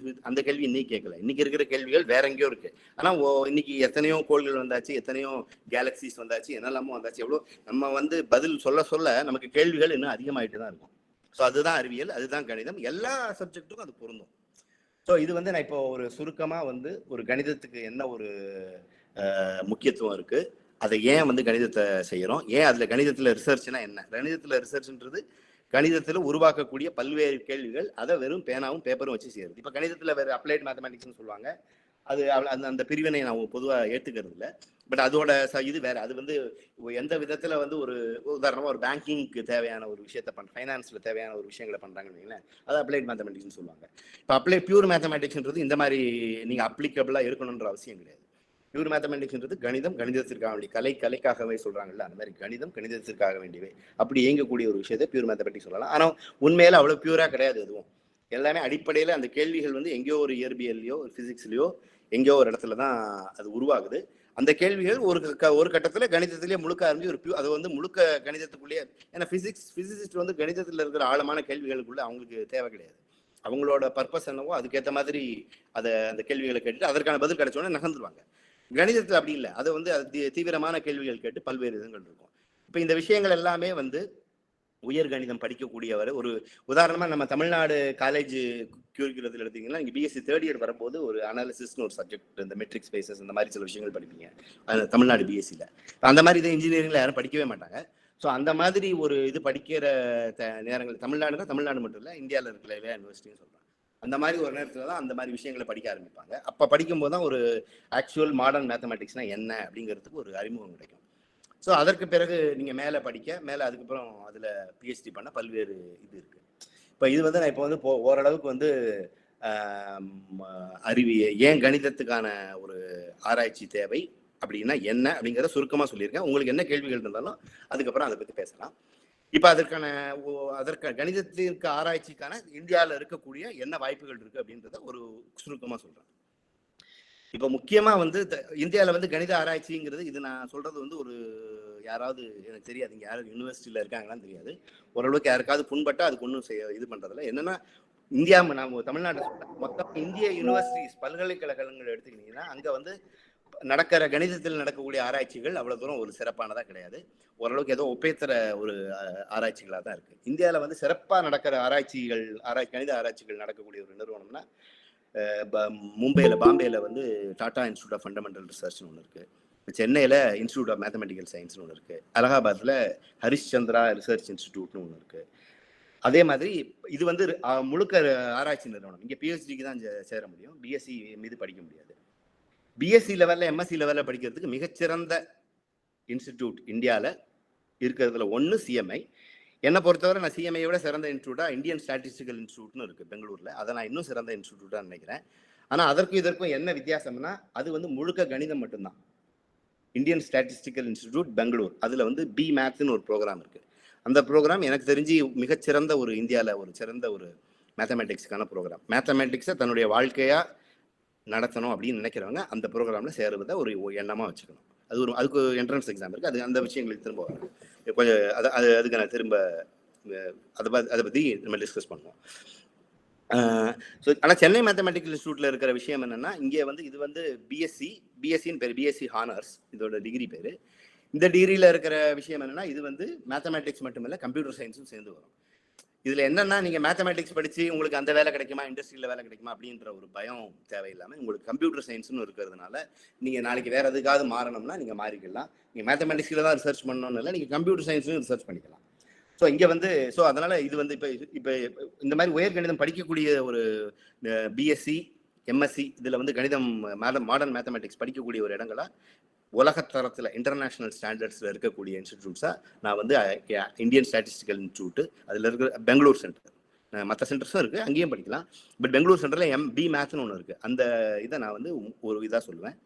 அந்த கேள்வி இன்னைக்கு கேட்கல. இன்னைக்கு இருக்கிற கேள்விகள் வேற எங்கேயோ இருக்கு. ஆனா இன்னைக்கு எத்தனையோ கோள்கள் வந்தாச்சு, எத்தனையோ கேலக்சிஸ் வந்தாச்சு, என்னெல்லாமோ வந்தாச்சு. எவ்வளோ நம்ம வந்து பதில் சொல்ல நமக்கு கேள்விகள் இன்னும் அதிகமாயிட்டு தான் இருக்கும். ஸோ அதுதான் அறிவியல், அதுதான் கணிதம். எல்லா சப்ஜெக்ட்டுக்கும் அது பொருந்தும். ஸோ இது வந்து நான் இப்போ ஒரு சுருக்கமா வந்து ஒரு கணிதத்துக்கு என்ன ஒரு முக்கியத்துவம் இருக்கு, அதை ஏன் வந்து கணிதத்தை செய்யறோம், ஏன் அதுல கணிதத்துல ரிசர்ச்னா என்ன, கணிதத்துல ரிசர்ச்ன்றது கணிதத்துல உருவாக்கக்கூடிய பல்வேறு கேள்விகள், அதை வெறும் பேனாவும் பேப்பரும் வச்சு செய்யறது. இப்ப கணிதத்துல வேற அப்ளைட் மேத்தமெட்டிக்ஸ்னு சொல்லுவாங்க. அது அந்த பிரிவினை நான் பொதுவா ஏத்துக்கிறது இல்லை. பட் அதோட இது வேற. அது வந்து எந்த விதத்துல வந்து ஒரு உதாரணமா ஒரு பேங்கிங்க்கு தேவையான ஒரு விஷயத்த ஃபைனான்ஸ்ல தேவையான ஒரு விஷயங்களை பண்றாங்கன்னு வைங்களேன், அது அப்ளைட் மேத்தமெட்டிக்ஸ்னு சொல்லுவாங்க. இப்போ பியூர் மேத்தமெட்டிக்ஸ்ன்றது இந்த மாதிரி நீங்க அப்ளிகபிளா இருக்கணும்ன்ற அவசியம் கிடையாது. பியூர் மேத்தமெட்டிக்ஸ்ன்றது கணிதத்திற்காக வேண்டிய கலைக்காகவே சொல்றாங்கல்ல, அந்த மாதிரி கணிதத்திற்காக வேண்டியவே அப்படி இயங்கக்கூடிய ஒரு விஷயத்தை பியூர் மேத்தமெட்டிக்ஸ் சொல்லலாம். ஆனா உண்மையில அவ்வளவு பியூரா கிடையாது. எதுவும் எல்லாமே அடிப்படையில அந்த கேள்விகள் வந்து எங்கேயோ ஒரு இயற்பியல்லையோ ஒரு பிசிக்ஸ்லயோ எங்கேயோ ஒரு இடத்துல தான் அது உருவாகுது. அந்த கேள்விகள் ஒரு கட்டத்துல கணிதத்திலேயே முழுக்க ஆரம்பிச்சு அது வந்து முழுக்க கணிதத்துக்குள்ளேயே. ஏன்னா பிசிசிஸ்ட் வந்து கணிதத்துல இருக்கிற ஆழமான கேள்விகளுக்குள்ள அவங்களுக்கு தேவை கிடையாது. அவங்களோட பர்பஸ் என்னவோ அதுக்கேற்ற மாதிரி அந்த கேள்விகளை கேட்டுட்டு அதற்கான பதில் கிடைச்சோடனே நகர்ந்துருவாங்க. கணிதத்துல அப்படி இல்லை. அதை வந்து தீவிரமான கேள்விகள் கேட்டு பல்வேறு விதங்கள் இருக்கும். இப்ப இந்த விஷயங்கள் எல்லாமே வந்து உயர்கணிதம் படிக்கக்கூடியவர். ஒரு உதாரணமா நம்ம தமிழ்நாடு காலேஜ் கியூரிகுலத்தில் எடுத்தீங்கன்னா, இங்கே பிஎஸ்சி 3rd இயர் வரும்போது ஒரு அனாலிசிஸ்னு ஒரு சப்ஜெக்ட், இந்த மெட்ரிக் ஸ்பேசஸ் இந்த மாதிரி சில விஷயங்கள் படிப்பீங்க தமிழ்நாடு பிஎஸ்சியில். அந்த மாதிரி இதை இன்ஜினியரிங்ல யாரும் படிக்கவே மாட்டாங்க. ஸோ அந்த மாதிரி ஒரு இது படிக்கிற நேரங்கள் தமிழ்நாடு மட்டும் இல்லை, இந்தியாவில் இருக்கிற எல்லா யூனிவர்சிட்டியும் சொல்றாங்க. அந்த மாதிரி ஒரு நேரத்தில் தான் அந்த மாதிரி விஷயங்களை படிக்க ஆரம்பிப்பாங்க. அப்போ படிக்கும்போது தான் ஒரு ஆக்சுவல் மாடர்ன் மேத்தமெட்டிக்ஸ்னா என்ன அப்படிங்கிறதுக்கு ஒரு அறிமுகம் கிடைக்கும். ஸோ அதற்கு பிறகு நீங்கள் மேலே படிக்க மேலே அதுக்கப்புறம் அதில் பிஹெச்டி பண்ண பல்வேறு இது இருக்குது. இப்போ இது வந்து நான் இப்போ வந்து ஓரளவுக்கு வந்து ஏன் கணிதத்துக்கான ஒரு ஆராய்ச்சி தேவை அப்படின்னா என்ன அப்படிங்கிறத சுருக்கமாக சொல்லியிருக்கேன். உங்களுக்கு என்ன கேள்விகள் இருந்தாலும் அதுக்கப்புறம் அதை பற்றி பேசலாம். இப்போ அதற்கான கணிதத்திற்கு ஆராய்ச்சிக்கான இந்தியாவில் இருக்கக்கூடிய என்ன வாய்ப்புகள் இருக்குது அப்படின்றத ஒரு சுருக்கமாக சொல்கிறேன். இப்போ முக்கியமாக வந்து இந்தியாவில் வந்து கணித ஆராய்ச்சிங்கிறது இது நான் சொல்கிறது வந்து ஒரு யாராவது எனக்கு தெரியாது, இங்கே யாரும் யூனிவர்சிட்டியில் இருக்காங்களான்னு தெரியாது, ஓரளவுக்கு யாருக்காவது புண்பட்டால் அதுக்கு ஒன்றும் இது பண்ணுறதில்ல. என்னென்னா இந்தியா நம்ம தமிழ்நாட்டை மொத்தம் இந்திய யூனிவர்சிட்டிஸ் பல்கலைக்கழகங்கள் எடுத்துக்கிட்டிங்கன்னா அங்கே வந்து நடக்கிற கணிதத்தில் நடக்கக்கூடிய ஆராய்ச்சிகள் அவ்வளோ தூரம் ஒரு சிறப்பானதாக கிடையாது. ஓரளவுக்கு ஏதோ ஒப்பேத்தர ஒரு ஆராய்ச்சிகளாக தான் இருக்குது. இந்தியாவில் வந்து சிறப்பாக நடக்கிற கணித ஆராய்ச்சிகள் நடக்கக்கூடிய ஒரு நிறுவனம்னா பாம்பேல வந்து டாடா இன்ஸ்டியூட் ஆஃப் ஃபண்டமெண்டல் ரிசர்ச்னு ஒன்று இருக்குது. சென்னையில் இன்ஸ்டியூட் ஆஃப் மேத்தமெட்டிக்கல் சயின்ஸ்னு ஒன்று இருக்குது. அலகாபாத்தில் ஹரிஷ்சந்திரா ரிசர்ச் இன்ஸ்டிடியூட்னு ஒன்று இருக்குது. அதே மாதிரி இது வந்து முழுக்க ஆராய்ச்சி நிறுவனம். இங்கே பிஹெச்டிக்கு தான் சேர முடியும், பிஎஸ்சி மீது படிக்க முடியாது. பிஎஸ்சி லெவலில் எம்எஸ்சி லெவலில் படிக்கிறதுக்கு மிகச்சிறந்த இன்ஸ்டிடியூட் இந்தியாவில் இருக்கிறதுல ஒன்று சிஎம்ஐ. என்னை பொறுத்தவரை நான் சிஎம்ஐ விட சிறந்த இன்ஸ்டியூட்டாக இந்தியன் ஸ்டாட்டிஸ்டிக்கல் இன்ஸ்டியூட்னு இருக்குது பெங்களூரில். அதை நான் இன்னும் சிறந்த இன்ஸ்டியூட்டாக நினைக்கிறேன். ஆனால் அதற்கும் இதற்கும் என்ன வித்தியாசம்னா அது வந்து முழுக்க கணிதம் மட்டும்தான். இந்தியன் ஸ்டாட்டிஸ்டிக்கல் இன்ஸ்டிடியூட் பெங்களூர், அதில் வந்து பி மேத்ஸ்னு ஒரு ப்ரோக்ராம் இருக்குது. அந்த ப்ரோக்ராம் எனக்கு தெரிஞ்சு மிகச்சிறந்த ஒரு இந்தியாவில் ஒரு சிறந்த ஒரு மேத்தமேட்டிக்ஸுக்கான ப்ரோக்ராம். மேத்தமேட்டிக்ஸை தன்னுடைய வாழ்க்கையாக நடத்தணும் அப்படின்னு நினைக்கிறவங்க அந்த ப்ரோக்ராமில் சேருவதை ஒரு எண்ணமாக வச்சுக்கணும். அதுக்கு என்ட்ரன்ஸ் எக்ஸாம் இருக்குது. அந்த விஷயங்களுக்கு திரும்ப வரணும் கொஞ்சம். அதுக்கு நான் திரும்ப அதை பற்றி நம்ம டிஸ்கஸ் பண்ணுவோம். ஸோ ஆனால் சென்னை மேத்தமெட்டிக்கல் இன்ஸ்டியூட்டில் இருக்கிற விஷயம் என்னென்னா இங்கே வந்து இது வந்து பிஎஸ்சின்னு பேர், பிஎஸ்சி ஹானர்ஸ் இதோட டிகிரி பேர். இந்த டிகிரியில் இருக்கிற விஷயம் என்னென்னா இது வந்து மேத்தமெட்டிக்ஸ் மட்டும் இல்லை கம்ப்யூட்டர் சயின்ஸும் சேர்ந்து வரும். இதில் என்னென்னா நீங்கள் மேத்தமெட்டிக்ஸ் படித்து உங்களுக்கு அந்த வேலை கிடைக்குமா, இண்டஸ்ட்ரியில் வேலை கிடைக்குமா அப்படின்ற ஒரு பயம் தேவையில்லாமல் உங்களுக்கு கம்ப்யூட்டர் சயின்ஸ்னு இருக்கிறதுனால நீங்கள் நாளைக்கு வேறு எதுக்காவது மாறணும்னா நீங்கள் மாறிக்கலாம். நீங்கள் மேத்தமெட்டிக்ஸில் தான் ரிசர்ச் பண்ணணும்னு இல்லை, நீங்கள் கம்ப்யூட்டர் சயின்ஸும் ரிசர்ச் பண்ணிக்கலாம். ஸோ இங்கே வந்து அதனால் இது வந்து இப்போ இந்த மாதிரி உயர்கணிதம் படிக்கக்கூடிய ஒரு பிஎஸ்சி எம்எஸ்சி இதில் வந்து கணிதம் மாடர்ன் மேத்தமெட்டிக்ஸ் படிக்கக்கூடிய ஒரு இடங்களா உலகத்தரத்தில் இன்டர்நேஷ்னல் ஸ்டாண்டர்ட்ஸில் இருக்கக்கூடிய இன்ஸ்டிடியூட்ஸாக நான் வந்து இந்தியன் ஸ்டாட்டிஸ்டிக்கல் இன்ஸ்டியூட்டு அதில் இருக்கிற பெங்களூர் சென்டர், மற்ற சென்டர்ஸும் இருக்குது அங்கேயும் படிக்கலாம். பட் பெங்களூர் சென்டரில் பி மேத்ஸ்னு ஒன்று இருக்குது. அந்த இதை நான் வந்து ஒரு இதாக சொல்லுவேன்.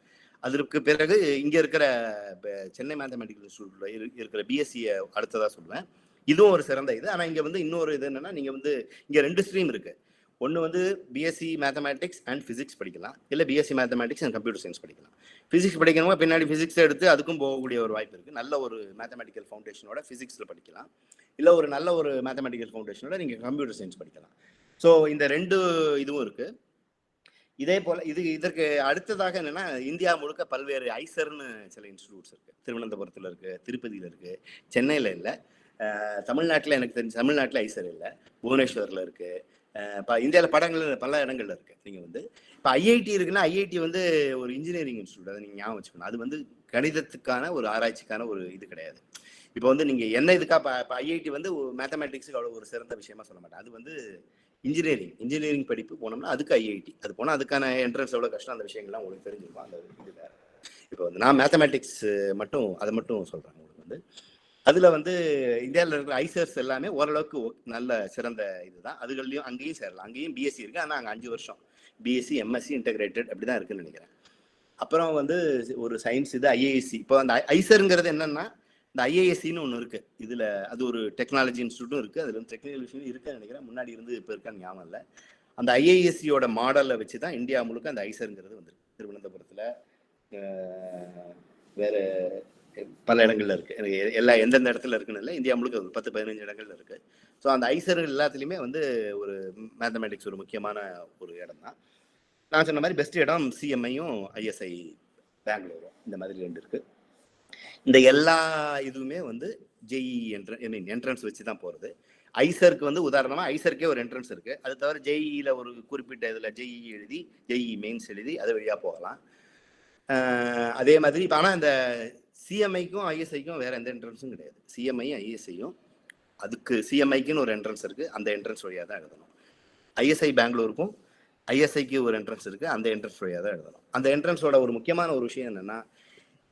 அதற்கு பிறகு இங்கே இருக்கிற சென்னை மேத்தமெட்டிக்கல் இன்ஸ்டியூட்டில் இருக்கிற பிஎஸ்சியை அடுத்ததாக சொல்லுவேன். இதுவும் ஒரு சிறந்த இது. ஆனால் இங்கே வந்து இன்னொரு இது என்னென்னா நீங்கள் வந்து இங்கே 2 ஸ்ட்ரீம் இருக்குது. ஒன்று வந்து பிஎஸ்சி மேத்தமேட்டிக்ஸ் அண்ட் ஃபிசிக்ஸ் படிக்கலாம், இல்லை BSc mathematics and computer science படிக்கலாம். ஃபிசிக்ஸ் படிக்கணுமா பின்னாடி ஃபிசிக்ஸ் எடுத்து அதுக்கும் போகக்கூடிய ஒரு வாய்ப்பு இருக்குது. நல்ல ஒரு மேத்தமெட்டிக்கல் ஃபவுண்டேஷனோட ஃபிசிக்ஸில் படிக்கலாம், இல்லை ஒரு நல்ல ஒரு மேத்தமெட்டிக்கல் ஃபவுண்டேஷனோட நீங்கள் கம்ப்யூட்டர் சயின்ஸ் படிக்கலாம். ஸோ இந்த 2 இதுவும் இருக்குது. இதே போல் இதற்கு அடுத்ததாக என்னென்னா இந்தியா முழுக்க பல்வேறு ஐசர்னு சில இன்ஸ்டிடியூட்ஸ் இருக்குது. திருவனந்தபுரத்தில் இருக்குது, திருப்பதியில் இருக்குது, சென்னையில் இல்லை. தமிழ்நாட்டில் எனக்கு தெரிஞ்ச தமிழ்நாட்டில் ஐசர் இல்லை, புவனேஸ்வரில் இருக்குது. இப்போ இந்தியாவில் பல இடங்கள்ல இருக்குது. நீங்கள் வந்து இப்போ ஐஐடி இருக்குன்னா ஐஐடி வந்து ஒரு இன்ஜினியரிங் இன்ஸ்டியூட், அதை நீங்கள் ஞாபகம் வச்சுக்கணும். அது வந்து கணிதத்துக்கான ஒரு ஆராய்ச்சிக்கான ஒரு இது கிடையாது. இப்போ வந்து நீங்கள் என்ன இதுக்காக இப்போ ஐஐடி வந்து மேத்தமேட்டிக்ஸுக்கு அவ்வளோ ஒரு சிறந்த விஷயமா சொல்ல மாட்டேன். அது வந்து இன்ஜினியரிங் படிப்பு போனோம்னா அதுக்கு ஐஐடி, அது போனால் அதுக்கான என்ட்ரன்ஸ் எவ்வளோ கஷ்டம் அந்த விஷயங்கள்லாம் உங்களுக்கு தெரிஞ்சிருக்கும். அந்த இது வேறு. இப்போ வந்து நான் மேத்தமேட்டிக்ஸ் அதை மட்டும் சொல்கிறேன் உங்களுக்கு. வந்து அதில் வந்து இந்தியாவில் இருக்கிற ஐசர்ஸ் எல்லாமே ஓரளவுக்கு நல்ல சிறந்த இதுதான். அதுகள்லையும் அங்கேயும் சேரலாம். அங்கேயும் பிஎஸ்சி இருக்குது, ஆனால் அங்கே 5 வருஷம் பிஎஸ்சி எம்எஸ்சி இன்டகிரேட்டட் அப்படி தான் இருக்குன்னு நினைக்கிறேன். அப்புறம் வந்து ஒரு சயின்ஸ் இது ஐஏஎஸ்சி. இப்போ அந்த ஐசருங்கிறது என்னென்னா இந்த ஐஏஎஸ்சின்னு ஒன்று இருக்குது. இதில் அது ஒரு டெக்னாலஜி இன்ஸ்டியூட்டும் இருக்குது, அதில் வந்து டெக்னிக்கல் விஷயம் இருக்குன்னு நினைக்கிறேன். முன்னாடி இருந்து இப்போ இருக்கான்னு ஞாபகம் இல்லை. அந்த ஐஏஎஸ்சியோட மாடலை வச்சு தான் இந்தியா முழுக்க அந்த ஐசருங்கிறது வந்துருக்கு. திருவனந்தபுரத்தில் வேறு பல இடங்கள்ல இருக்குது. எனக்கு எந்தெந்த இடத்துல இருக்குன்னு இல்லை, இந்தியா முழுக்க 10-15 இடங்கள்ல இருக்குது. ஸோ அந்த ஐசர்கள் எல்லாத்துலேயுமே வந்து ஒரு மேத்தமேட்டிக்ஸ் ஒரு முக்கியமான ஒரு இடம் தான். நான் சொன்ன மாதிரி பெஸ்ட் இடம் சிஎம்ஐயும் ஐஎஸ்ஐ பெங்களூரும், இந்த மாதிரி 2 இருக்குது. இந்த எல்லா இதுவுமே வந்து ஜெஇ என்ட்ரன்ஸ் வச்சு தான் போகிறது. ஐசருக்கு வந்து உதாரணமாக ஐசருக்கே ஒரு என்ட்ரன்ஸ் இருக்குது. அது தவிர ஜெஇயில் ஒரு குறிப்பிட்ட இதில் ஜெஇ எழுதி ஜெஇ மெயின்ஸ் எழுதி அது வழியாக போகலாம். அதே மாதிரி இப்போ ஆனால் இந்த சிஎம்ஐக்கும் ஐஎஸ்ஐக்கும் வேறு எந்த என்ட்ரன்ஸும் கிடையாது. சிஎம்ஐயும் ஐஎஸ்ஐயும் அதுக்கு சிஎம்ஐக்குன்னு ஒரு என்ட்ரன்ஸ் இருக்குது, அந்த என்ட்ரன்ஸ் வழியாக தான் எழுதணும். ஐஎஸ்ஐ பெங்களூருக்கும் ஐஎஸ்ஐக்கு ஒரு என்ட்ரன்ஸ் இருக்குது, அந்த என்ட்ரன்ஸ் வழியாக தான் எழுதணும். அந்த என்ட்ரன்ஸோட ஒரு முக்கியமான ஒரு விஷயம் என்னென்னா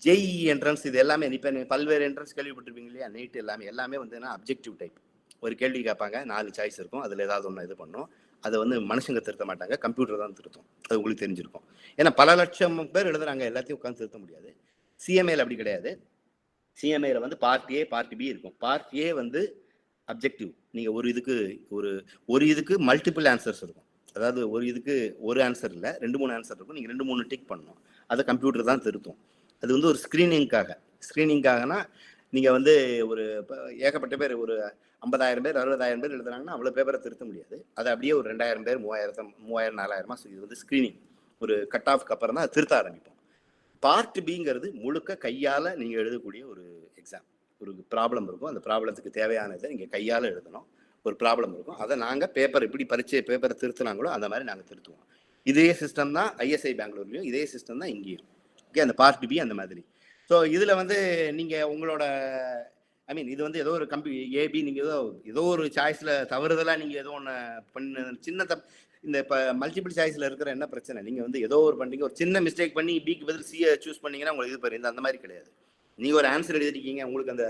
ஜேஇ என்ட்ரன்ஸ் இது எல்லாமே இப்போ பல்வேறு என்ட்ரன்ஸ் கேள்விப்பட்டிருப்பீங்க இல்லையா, நீட் எல்லாமே வந்து அப்ஜெக்டிவ் டைப். ஒரு கேள்வி கேட்பாங்க, 4 சாய்ஸ் இருக்கும், அதில் ஏதாவது ஒன்று இது பண்ணும். அதை வந்து மனுஷங்க திருத்த மாட்டாங்க, கம்ப்யூட்டர் தான் திருத்தும். அது உங்களுக்கு தெரிஞ்சிருக்கும். ஏன்னா பல லட்சம் பேர் எழுதுறாங்க, எல்லாத்தையும் உட்காந்து திருத்த முடியாது. சிஎம்ஏல அப்படி கிடையாது. சிஎம்ஏல வந்து பார்ட் ஏ பார்ட் பி இருக்கும். பார்ட் ஏ வந்து அப்ஜெக்டிவ். நீங்கள் ஒரு இதுக்கு மல்டிபிள் ஆன்சர்ஸ் இருக்கும். அதாவது ஒரு இதுக்கு ஒரு ஆன்சர் இல்லை, 2-3 ஆன்சர் இருக்கும். நீங்கள் 2-3 டிக் பண்ணணும். அதை கம்ப்யூட்டர் தான் திருத்தும். அது வந்து ஒரு ஸ்க்ரீனிங்காகனா நீங்கள் வந்து ஒரு ஏகப்பட்ட பேர், ஒரு 50,000 பேர் 60,000 பேர் எழுதுறாங்கன்னா அவ்வளோ பேப்பரை திருத்த முடியாது. அது அப்படியே ஒரு 2,000 பேர் 3,000 4,000 இது வந்து ஸ்க்ரீனிங். ஒரு கட் ஆஃப்க்கு அப்புறம் தான் திருத்த ஆரம்பிப்போம். பார்ட் பிங்கிறது முழுக்க கையால் நீங்கள் எழுதக்கூடிய ஒரு எக்ஸாம். ஒரு ப்ராப்ளம் இருக்கும், அந்த ப்ராப்ளத்துக்கு தேவையானதை நீங்கள் கையால் எழுதணும். ஒரு ப்ராப்ளம் இருக்கும், அதை நாங்கள் பேப்பர் எப்படி பேப்பரை திருத்தினாங்களோ அந்த மாதிரி நாங்கள் திருத்துவோம். இதே சிஸ்டம் தான் ஐஎஸ்ஐ பெங்களூர்லையும், இதே சிஸ்டம் தான் இங்கேயும். ஓகே, அந்த பார்ட் பி அந்த மாதிரி. ஸோ இதில் வந்து நீங்கள் உங்களோட இது வந்து ஏதோ ஒரு ஏபி நீங்கள் ஏதோ ஒரு சாய்ஸில் தவறுதலாக நீங்கள் ஏதோ ஒன்று சின்ன இந்த இப்போ மல்டிபிள் சாய்ஸில் இருக்கிற என்ன பிரச்சனை, நீங்கள் வந்து ஏதோ ஒரு பண்ணுறீங்க, ஒரு சின்ன மிஸ்டேக் பண்ணி பிக்கு பதில் சியை சூஸ் பண்ணிங்கன்னா உங்களுக்கு இது பாருங்க. அந்த மாதிரி கிடையாது. நீங்கள் ஒரு ஆன்சர் எழுதிருக்கீங்க, உங்களுக்கு அந்த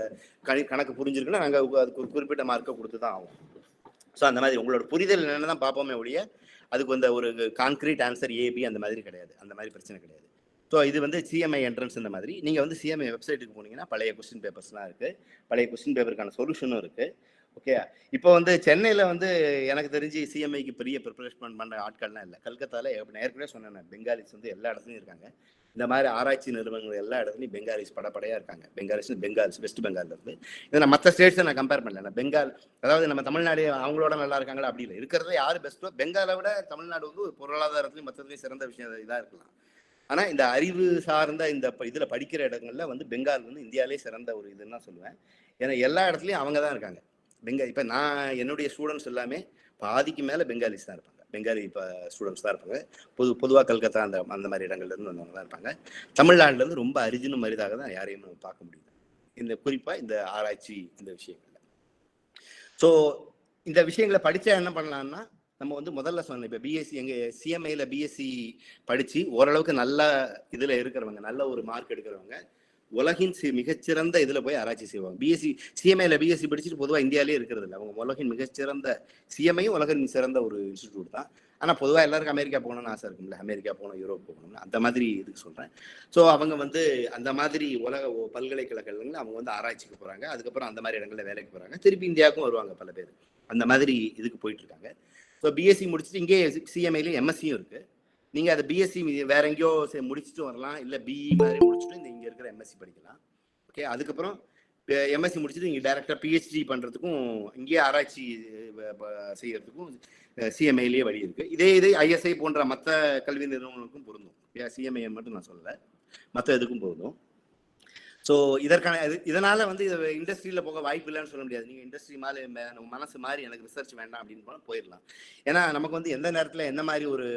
கணக்கு புரிஞ்சிருக்குன்னா நாங்கள் அதுக்கு ஒரு குறிப்பிட்ட மார்க்கை கொடுத்து தான் ஆகும். ஸோ அந்த மாதிரி உங்களோட புரிதல் என்னென்னு தான் பார்ப்போமே ஒழிய அதுக்கு வந்து ஒரு கான்க்ரீட் ஆன்சர் ஏபி அந்த மாதிரி கிடையாது. அந்த மாதிரி பிரச்சனை கிடையாது. ஸோ இது வந்து சிஎம்ஐ என்ட்ரன்ஸ். இந்த மாதிரி நீங்கள் வந்து சிஎம்ஐ வெப்சைட்டுக்கு போனீங்கன்னா பழைய கொஸ்டின் பேப்பர்ஸ்லாம் இருக்குது, பழைய கொஸ்டின் பேப்பருக்கான சொல்யூஷனும் இருக்குது. ஓகே, இப்போ வந்து சென்னையில் வந்து எனக்கு தெரிஞ்சு சிஎம்ஐக்கு பெரிய ப்ரிப்பரேஷன் பண்ணுற ஆட்கள்லாம் இல்லை. கல்கத்தாவில் ஏற்கனவே சொன்னேன், பெங்காலிஸ் வந்து எல்லா இடத்துலையும் இருக்காங்க. இந்த மாதிரி ஆராய்ச்சி நிறுவனங்கள் எல்லா இடத்துலையும் பெங்காலிஸ் படையாக இருக்காங்க. பெங்காலிஸ் வெஸ்ட் பெங்காலில் இருந்து. இதை நான் மற்ற ஸ்டேட்ஸை நான் கம்பேர் பண்ணல. பெங்கால் அதாவது நம்ம தமிழ்நாடு அவங்களோட நல்லா இருக்காங்களா அப்படி இல்லை. இருக்கிறத யார் பெஸ்ட்டோ, பெங்காலை விட தமிழ்நாடு வந்து ஒரு பொருளாதாரத்துலையும் மற்றதுலையும் சிறந்த விஷயம் இதாக இருக்கலாம். ஆனால் இந்த அறிவு சார்ந்த இந்த இதில் படிக்கிற இடங்கள்ல வந்து பெங்கால் வந்து இந்தியாவிலே சிறந்த ஒரு இதுன்னு தான் சொல்லுவேன். ஏன்னா எல்லா இடத்துலையும் அவங்க தான் இருக்காங்க. இப்போ நான் என்னுடைய ஸ்டூடெண்ட்ஸ் எல்லாமே பாதிக்கு மேலே பெங்காலிஸ் தான் இருப்பாங்க. பெங்காலி இப்போ ஸ்டூடெண்ட்ஸ் தான் இருப்பாங்க. பொதுவாக கல்கத்தா அந்த மாதிரி இடங்கள்லேருந்து வந்தவங்க தான் இருப்பாங்க. தமிழ்நாட்டிலேருந்து ரொம்ப அரிஜினும் அரிதாக தான் யாரையும் பார்க்க முடியுது, இந்த குறிப்பாக இந்த ஆராய்ச்சி இந்த விஷயங்கள்ல. ஸோ இந்த விஷயங்களை படித்தா என்ன பண்ணலான்னா, நம்ம வந்து முதல்ல சொன்னோம், இப்போ பிஎஸ்சி எங்கள் சிஎம்ஐயில் பிஎஸ்சி படித்து ஓரளவுக்கு நல்ல இதில் இருக்கிறவங்க, நல்ல ஒரு மார்க் எடுக்கிறவங்க உலகின் மிகச்சிறந்த இதில் போய் ஆராய்ச்சி செய்வாங்க. பிஎஸ்சி சிஎம்ஐயில் பிஎஸ்சி படிச்சுட்டு பொதுவாக இந்தியாவிலே இருக்கிறது இல்லை. அவங்க உலகின் மிகச்சிறந்த சிஎம்ஐயும் உலகின் சிறந்த ஒரு இன்ஸ்டிடியூட் தான். ஆனால் பொதுவாக எல்லாருக்கும் அமெரிக்கா போகணும்னு ஆசை இருக்கும்ல, அமெரிக்கா போகணும், யூரோப் போகணும்னு, அந்த மாதிரி இதுக்கு சொல்கிறேன். ஸோ அவங்க வந்து அந்த மாதிரி உலக பல்கலைக்கழகங்கள் அவங்க வந்து ஆராய்ச்சிக்கு போகிறாங்க. அதுக்கப்புறம் அந்த மாதிரி இடங்களில் வேலைக்கு போகிறாங்க. திருப்பி இந்தியாவுக்கும் வருவாங்க பல பேர். அந்த மாதிரி இதுக்கு போயிட்டு இருக்காங்க. ஸோ பிஎஸ்சி முடிச்சுட்டு இங்கே சிஎம்ஐலையும் எம்எஸ்சியும் இருக்குது. நீங்கள் அதை பிஎஸ்சி வேற எங்கேயோ முடிச்சுட்டு வரலாம், இல்லை பிஇ மாதிரி முடிச்சுட்டு இங்கே இருக்கிற எம்எஸ்சி படிக்கலாம். ஓகே, அதுக்கப்புறம் எம்எஸ்சி முடிச்சுட்டு இங்கே டைரெக்டாக பிஹெச்டி பண்ணுறதுக்கும் இங்கேயே ஆராய்ச்சி செய்யறதுக்கும் சிஎம்ஐலேயே வழி இருக்குது. இது ஐஎஸ்ஐ போன்ற மற்ற கல்வி நிறுவனங்களுக்கும் பொருந்தும். சிஎம்ஐ மட்டும் நான் சொல்லலை, மற்ற இதுக்கும் பொருந்தும். ஸோ இதனால் வந்து இண்டஸ்ட்ரியில் போக வாய்ப்பு இல்லைன்னு சொல்ல முடியாது. நீங்கள் இண்டஸ்ட்ரி மாதிரி நம்ம மனசு மாதிரி எனக்கு ரிசர்ச் வேண்டாம் அப்படின்னு போயிடலாம். ஏன்னா நமக்கு வந்து எந்த நேரத்தில் என்ன மாதிரி ஒரு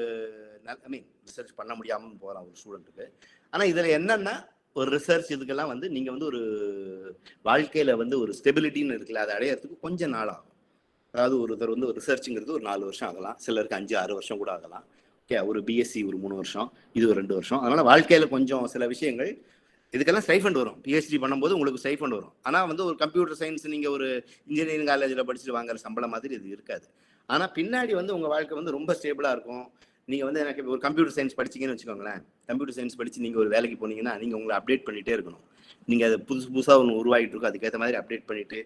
ரிசர்ச் பண்ண முடியாமல் போகலாம் ஒரு ஸ்டூடெண்ட்டுக்கு. ஆனால் இதில் என்னன்னா, ஒரு ரிசர்ச் இதுக்கெல்லாம் வந்து நீங்கள் வந்து ஒரு வாழ்க்கையில் வந்து ஒரு ஸ்டெபிலிட்டின்னு இருக்குல்ல, அதை அடையிறதுக்கு கொஞ்சம் நாள் ஆகும். அதாவது ஒருத்தர் வந்து ஒரு ரிசர்ச்சுங்கிறது ஒரு 4 வருஷம் ஆகலாம், சிலருக்கு 5-6 வருஷம் கூட ஆகலாம். ஓகே, ஒரு பிஎஸ்சி ஒரு 3 வருஷம், இது ஒரு 2 வருஷம். அதனால் வாழ்க்கையில் கொஞ்சம் சில விஷயங்கள் இதுக்கெல்லாம் ஸ்டைஃபண்ட் வரும். பிஹெச்டி பண்ணும்போது உங்களுக்கு ஸ்டைஃபண்ட் வரும். ஆனால் வந்து ஒரு கம்ப்யூட்டர் சயின்ஸ் நீங்கள் ஒரு இன்ஜினியரிங் காலேஜில் படிச்சுட்டு வாங்குற சம்பளம் மாதிரி இது இருக்காது. ஆனால் பின்னாடி வந்து உங்கள் வாழ்க்கை வந்து ரொம்ப ஸ்டேபிளாக இருக்கும். நீங்கள் வந்து எனக்கு ஒரு கம்ப்யூட்டர் சயின்ஸ் படிச்சிங்கன்னு வச்சுக்கோங்களேன். கம்ப்யூட்டர் சயின்ஸ் படித்து நீங்கள் ஒரு வேலைக்கு போனீங்கன்னா நீங்கள் உங்களை அப்டேட் பண்ணிகிட்டே இருக்கணும். நீங்கள் அது புதுசாக ஒன்று உருவாகிட்டு இருக்கும், அதுக்கேற்ற மாதிரி அப்டேட் பண்ணிவிட்டு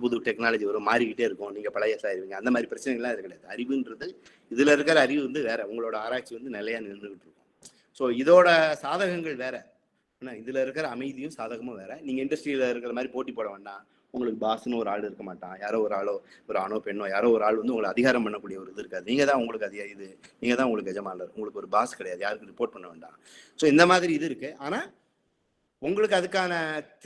புது டெக்னாலஜி வரும், மாறிக்கிட்டே இருக்கும், நீங்கள் பழையசாயிருவீங்க. அந்த மாதிரி பிரச்சனைகள்லாம் இது கிடையாது. அறிவுன்றது இதில் இருக்கிற அறிவு வந்து வேற, உங்களோட ஆராய்ச்சி வந்து நிலையாக நின்றுகிட்டு இருக்கும். ஸோ இதோட சாதகங்கள் வேற, இதுல இருக்கிற அமைதியும் சாதகமும் வேற. நீங்க இண்டஸ்ட்ரியில இருக்கிற மாதிரி போட்டி போட வேண்டாம். உங்களுக்கு பாஸ்ன்னு ஒரு ஆள் இருக்க மாட்டான். யாரோ ஒரு ஆளோ, ஒரு ஆணோ பெண்ணோ யாரோ ஒரு ஆள் வந்து உங்களை அதிகாரம் பண்ணக்கூடிய ஒரு இது இருக்காது. நீங்க தான் உங்களுக்கு நீங்க தான் உங்களுக்கு எஜமானர். உங்களுக்கு ஒரு பாஸ் கிடையாது, யாருக்கு ரிப்போர்ட் பண்ண வேண்டாம். ஸோ இந்த மாதிரி இது இருக்கு. ஆனா உங்களுக்கு அதுக்கான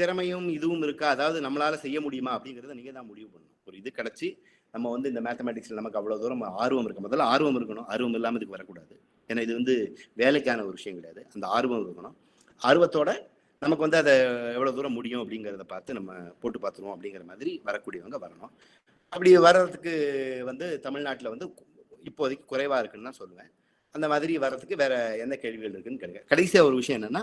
திறமையும் இதுவும் இருக்கா, அதாவது நம்மளால செய்ய முடியுமா அப்படிங்கிறத நீங்க தான் முடிவு பண்ணணும். ஒரு இது கிடைச்சி நம்ம வந்து இந்த மேத்தமெட்டிக்ஸ்ல நமக்கு அவ்வளவு தூரம் ஆர்வம் இருக்கு. முதல்ல ஆர்வம் இருக்கணும். ஆர்வம் இல்லாமல் இதுக்கு வரக்கூடாது. ஏன்னா இது வந்து வேலைக்கான ஒரு விஷயம் கிடையாது. அந்த ஆர்வம் இருக்கணும். ஆர்வத்தோட நமக்கு வந்து அதை எவ்வளோ தூரம் முடியும் அப்படிங்கிறத பார்த்து நம்ம போட்டு பார்த்துருவோம் அப்படிங்கிற மாதிரி வரக்கூடியவங்க வரணும். அப்படி வர்றதுக்கு வந்து தமிழ்நாட்டில் வந்து இப்போதைக்கு குறைவாக இருக்குன்னு தான் சொல்லுவேன். அந்த மாதிரி வர்றதுக்கு வேற எந்த கேள்விகள் இருக்குன்னு கிடையாது. கடைசியாக ஒரு விஷயம் என்னன்னா,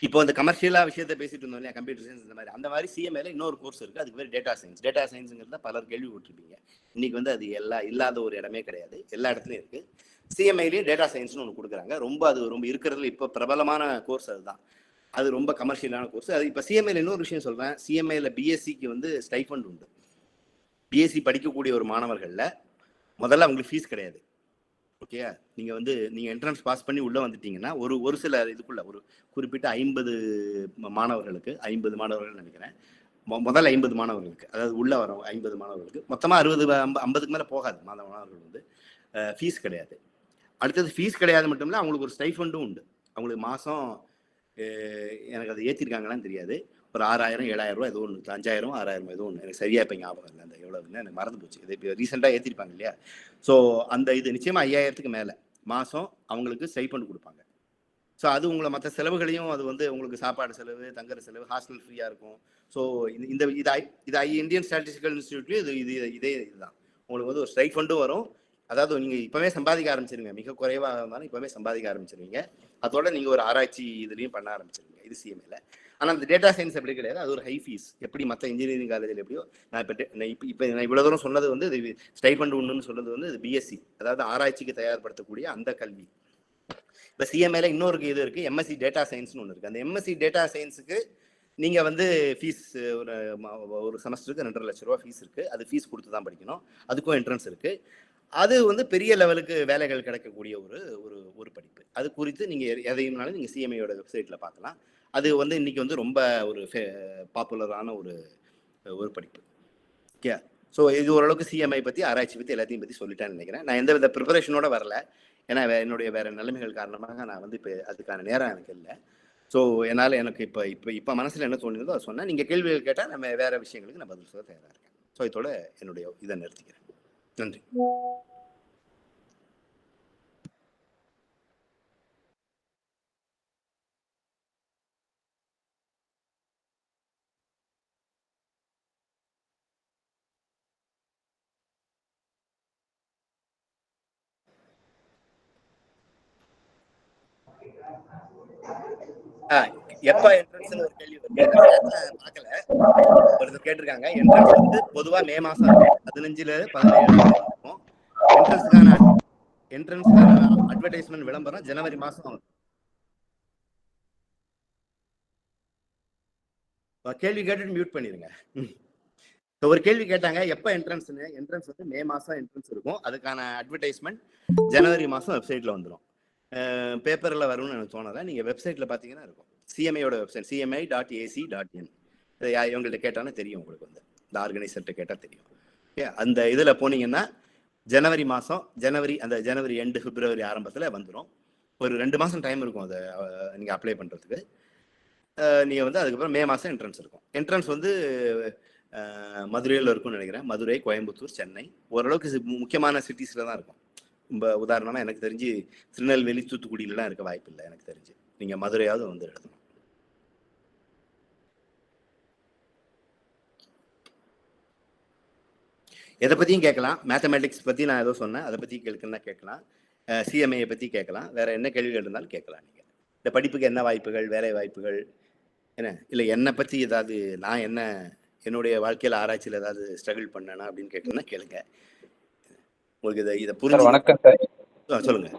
இப்போ இந்த கமர்ஷியலா விஷயத்தை பேசிட்டு இருந்தோம் இல்லையா, கம்ப்யூட்டர் சயின்ஸ் இந்த மாதிரி, அந்த மாதிரி சிஎம்ஏல இன்னொரு கோர்ஸ் இருக்கு, அதுக்கு பேர் டேட்டா சயின்ஸ். டேட்டா சயின்ஸுங்கிறத பலர் கேள்விப்பட்டிருப்பீங்க. இன்னைக்கு வந்து அது இல்லாத ஒரு இடமே கிடையாது, எல்லா இடத்துலையும் இருக்கு. சிஎம்ஐலேயே டேட்டா சயின்ஸ்னு ஒன்று கொடுக்குறாங்க. அது ரொம்ப இருக்கிறதுல இப்போ பிரபலமான கோர்ஸ் அதுதான். அது ரொம்ப கமர்ஷியலான கோர்ஸ். அது இப்போ சிஎம்ஐல இன்னொரு விஷயம் சொல்றேன், சிஎம்ஐல பிஎஸ்சிக்கு வந்து ஸ்டைஃபண்ட் உண்டு. பிஎஸ்சி படிக்கக்கூடிய ஒரு மாணவர்களில் முதல்ல அவங்களுக்கு ஃபீஸ் கிடையாது. ஓகே, நீங்கள் என்ட்ரன்ஸ் பாஸ் பண்ணி உள்ளே வந்துட்டீங்கன்னா ஒரு சில இதுக்குள்ள ஒரு குறிப்பிட்ட 50 மாணவர்களுக்கு, 50 மாணவர்கள் நினைக்கிறேன், முதல்ல 50 மாணவர்களுக்கு, அதாவது உள்ளே வரும் 50 மாணவர்களுக்கு, மொத்தமாக 50க்கு மேலே போகாது மாணவர்கள் வந்து ஃபீஸ் கிடையாது. அடுத்தது ஃபீஸ் கிடையாது மட்டும் இல்லை, அவங்களுக்கு ஒரு ஸ்டைஃபண்டும் உண்டு. அவங்களுக்கு மாதம் எனக்கு அதை ஏற்றிருக்காங்களான்னு தெரியாது, ஒரு 6000 7000 ரூபா ஏதோ ஒன்று, 5000 6000 ஏதோ ஒன்று, எனக்கு சரியாக இப்போ ஞாபகம் இல்லை அந்த எவ்வளோன்னு, எனக்கு மறந்து போச்சு. இது இப்போ ரீசெண்டாக ஏற்றிருப்பாங்க இல்லையா. ஸோ அந்த இது நிச்சயமாக 5000க்கு மேலே மாதம் அவங்களுக்கு ஸ்டைஃபண்ட் கொடுப்பாங்க. ஸோ அது உங்களை மற்ற செலவுகளையும், அது வந்து உங்களுக்கு சாப்பாடு செலவு, தங்குற செலவு, ஹாஸ்டல் ஃப்ரீயாக இருக்கும். ஸோ இது இந்தியன் ஸ்டாட்டிஸ்டிக்கல் இன்ஸ்டியூட்லேயும் இதே இதுதான். உங்களுக்கு வந்து ஒரு ஸ்டைஃபண்டும் வரும். அதாவது நீங்கள் இப்போவே சம்பாதிக்க ஆரம்பிச்சிருங்க, மிக குறைவாக இருந்தாலும் இப்போவே சம்பாதிக்க ஆரம்பிச்சிருவீங்க. அதோட நீங்கள் ஒரு ஆராய்ச்சி இதுலையும் பண்ண ஆரம்பிச்சிருவீங்க. இது சிஎம்ஏல. ஆனால் அந்த டேட்டா சயின்ஸ் அப்படி கிடையாது, அது ஒரு ஹை ஃபீஸ். எப்படி மற்ற இன்ஜினியரிங் காலேஜில் எப்படியோ, இப்போ நான் இவ்வளோ தூரம் சொன்னது வந்து இது ஸ்டைஃபண்ட் ஒன்றுன்னு சொன்னது வந்து இது பிஎஸ்சி, அதாவது ஆராய்ச்சிக்கு தயார்படுத்தக்கூடிய அந்த கல்வி. இப்போ சிஎம்ஏல இன்னொரு இது இருக்குது, எம்எஸ்சி டேட்டா சயின்ஸ்னு ஒன்று இருக்குது. அந்த எம்எஸ்சி டேட்டா சயின்ஸுக்கு நீங்கள் வந்து ஃபீஸ் ஒரு செமஸ்டருக்கு 2.5 லட்ச ரூபா ஃபீஸ் இருக்குது. அது ஃபீஸ் கொடுத்து தான் படிக்கணும். அதுக்கும் என்ட்ரன்ஸ் இருக்குது. அது வந்து பெரிய லெவலுக்கு வேலைகள் கிடைக்கக்கூடிய ஒரு படிப்பு. அது குறித்து நீங்கள் எதையும்னாலும் நீங்கள் சிஎம்ஐயோட வெப்சைட்டில் பார்க்கலாம். அது வந்து இன்னைக்கு வந்து ரொம்ப ஒரு பாப்புலரான ஒரு படிப்பு. ஓகே, ஸோ இது ஓரளவுக்கு சிஎம்ஐ பற்றி, ஆராய்ச்சி பற்றி, எல்லாத்தையும் பற்றி சொல்லிட்டேன்னு நினைக்கிறேன். நான் எந்த வித ப்ரிப்பரேஷனோட வரல, ஏன்னா என்னுடைய வேற நிலைமைகள் காரணமாக நான் வந்து இப்போ அதுக்கான நேரம் எனக்கு இல்லை. ஸோ என்னால் எனக்கு இப்போ மனசில் என்ன தோணுதோ அதை சொன்னேன். நீங்கள் கேள்விகள் கேட்டால் நம்ம வேற விஷயங்களுக்கு நான் பதில் சொல்ல தயாராக இருக்கேன். ஸோ இதோட என்னுடைய இதை நிறுத்திக்கிறேன். நன்றி. எப்ப என்ட்ரன்ஸ் ஒரு கேள்வி பார்க்கல, ஒருத்தர் கேட்டிருக்காங்க. என்ட்ரன்ஸ் வந்து பொதுவா மே மாசம் 15 17 இருக்கும். என்ட்ரன்ஸ்க்கான அட்வர்டைஸ்மெண்ட் விளம்பரம் ஜனவரி மாசம். கேள்வி கேட்டுட்டு மியூட் பண்ணிருங்க. ஒரு கேள்வி கேட்டாங்க, எப்ப என்ட்ரன்ஸ்னு. என்ட்ரன்ஸ் வந்து மே மாசம் என்ட்ரன்ஸ் இருக்கும். அதுக்கான அட்வர்டைஸ்மெண்ட் ஜனவரி மாசம் வெப்சைட்ல வந்துடும். பேப்பரில் வரும்னு எனக்கு தோணலை. நீங்கள் வெப்சைட்டில் பார்த்தீங்கன்னா இருக்கும், சிஎம்ஐயோட வெப்சைட் cmi.ac.in. இவங்கள்ட்ட கேட்டாலும் தெரியும் உங்களுக்கு, வந்து இந்த ஆர்கனைசர்கிட்ட கேட்டால் தெரியும். ஓகே, அந்த இதில் போனீங்கன்னா ஜனவரி மாதம், அந்த ஜனவரி எண்டு பிப்ரவரி ஆரம்பத்தில் வந்துடும். ஒரு 2 மாதம் டைம் இருக்கும் அதை நீங்கள் அப்ளை பண்ணுறதுக்கு. நீங்கள் வந்து அதுக்கப்புறம் மே மாதம் என்ட்ரன்ஸ் இருக்கும். என்ட்ரன்ஸ் வந்து மதுரையில் இருக்கும்னு நினைக்கிறேன். மதுரை, கோயம்புத்தூர், சென்னை, ஓரளவுக்கு முக்கியமான சிட்டிஸில் தான் இருக்கும். ரொம்ப உதாரணமாக எனக்கு தெரிஞ்சு திருநெல்வேலி, தூத்துக்குடியிலலாம் இருக்க வாய்ப்பு இல்லை எனக்கு தெரிஞ்சு. நீங்கள் மதுரையாவது வந்து எழுதணும். எதை பற்றியும் கேட்கலாம். மேத்தமேட்டிக்ஸ் பற்றி நான் ஏதோ சொன்னேன், அதை பற்றி கேட்கலாம். சிஎம்ஐயை பற்றி கேட்கலாம். வேற என்ன கேள்விகள் இருந்தாலும் கேட்கலாம். நீங்கள் இந்த படிப்புக்கு என்ன வாய்ப்புகள், வேலை வாய்ப்புகள் என்ன, இல்லை என்னை பற்றி ஏதாவது, நான் என்னுடைய வாழ்க்கையில் ஆராய்ச்சியில் ஏதாவது ஸ்ட்ரகிள் பண்ணேனா அப்படின்னு கேட்கணும்னா கேளுங்க. உங்களுக்கு இதை புரிஞ்சு. வணக்கம் சார். சொல்லுங்க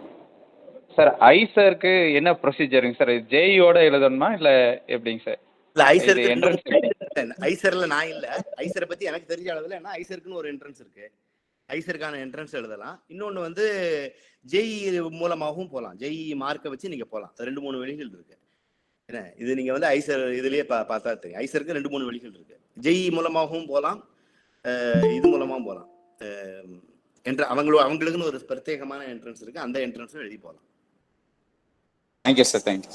சார். ஐசருக்கு என்ன ப்ரொசீஜருங்க சார்? ஜேஇயோட எழுதணுமா இல்லை எப்படிங்க சார்? இல்லை, ஐசர்ல நான் இல்லை. ஐசரை பற்றி எனக்கு தெரிஞ்ச அளவில் என்ன, ஐசருக்குன்னு ஒரு என்ட்ரன்ஸ் இருக்கு. ஐசருக்கான என்ட்ரன்ஸ் எழுதலாம். இன்னொன்று வந்து ஜேஇ மூலமாகவும் போகலாம். ஜேஇ மார்க்கை வச்சு நீங்கள் போகலாம். 2-3 வழிகள் இருக்கு. என்ன, இது நீங்கள் வந்து ஐசர் இதுலேயே பார்த்தா தெரியும். ஐசருக்கு 2-3 வழிகள் இருக்கு. ஜேஇ மூலமாகவும் போகலாம், இது மூலமாகவும் போகலாம். அவங்களுக்குன்னு ஒரு பிரத்யேகமான என்ட்ரன்ஸ் இருக்கு. அந்த என்ட்ரன்ஸும் எழுதி போகலாம். Thank you sir. Thank you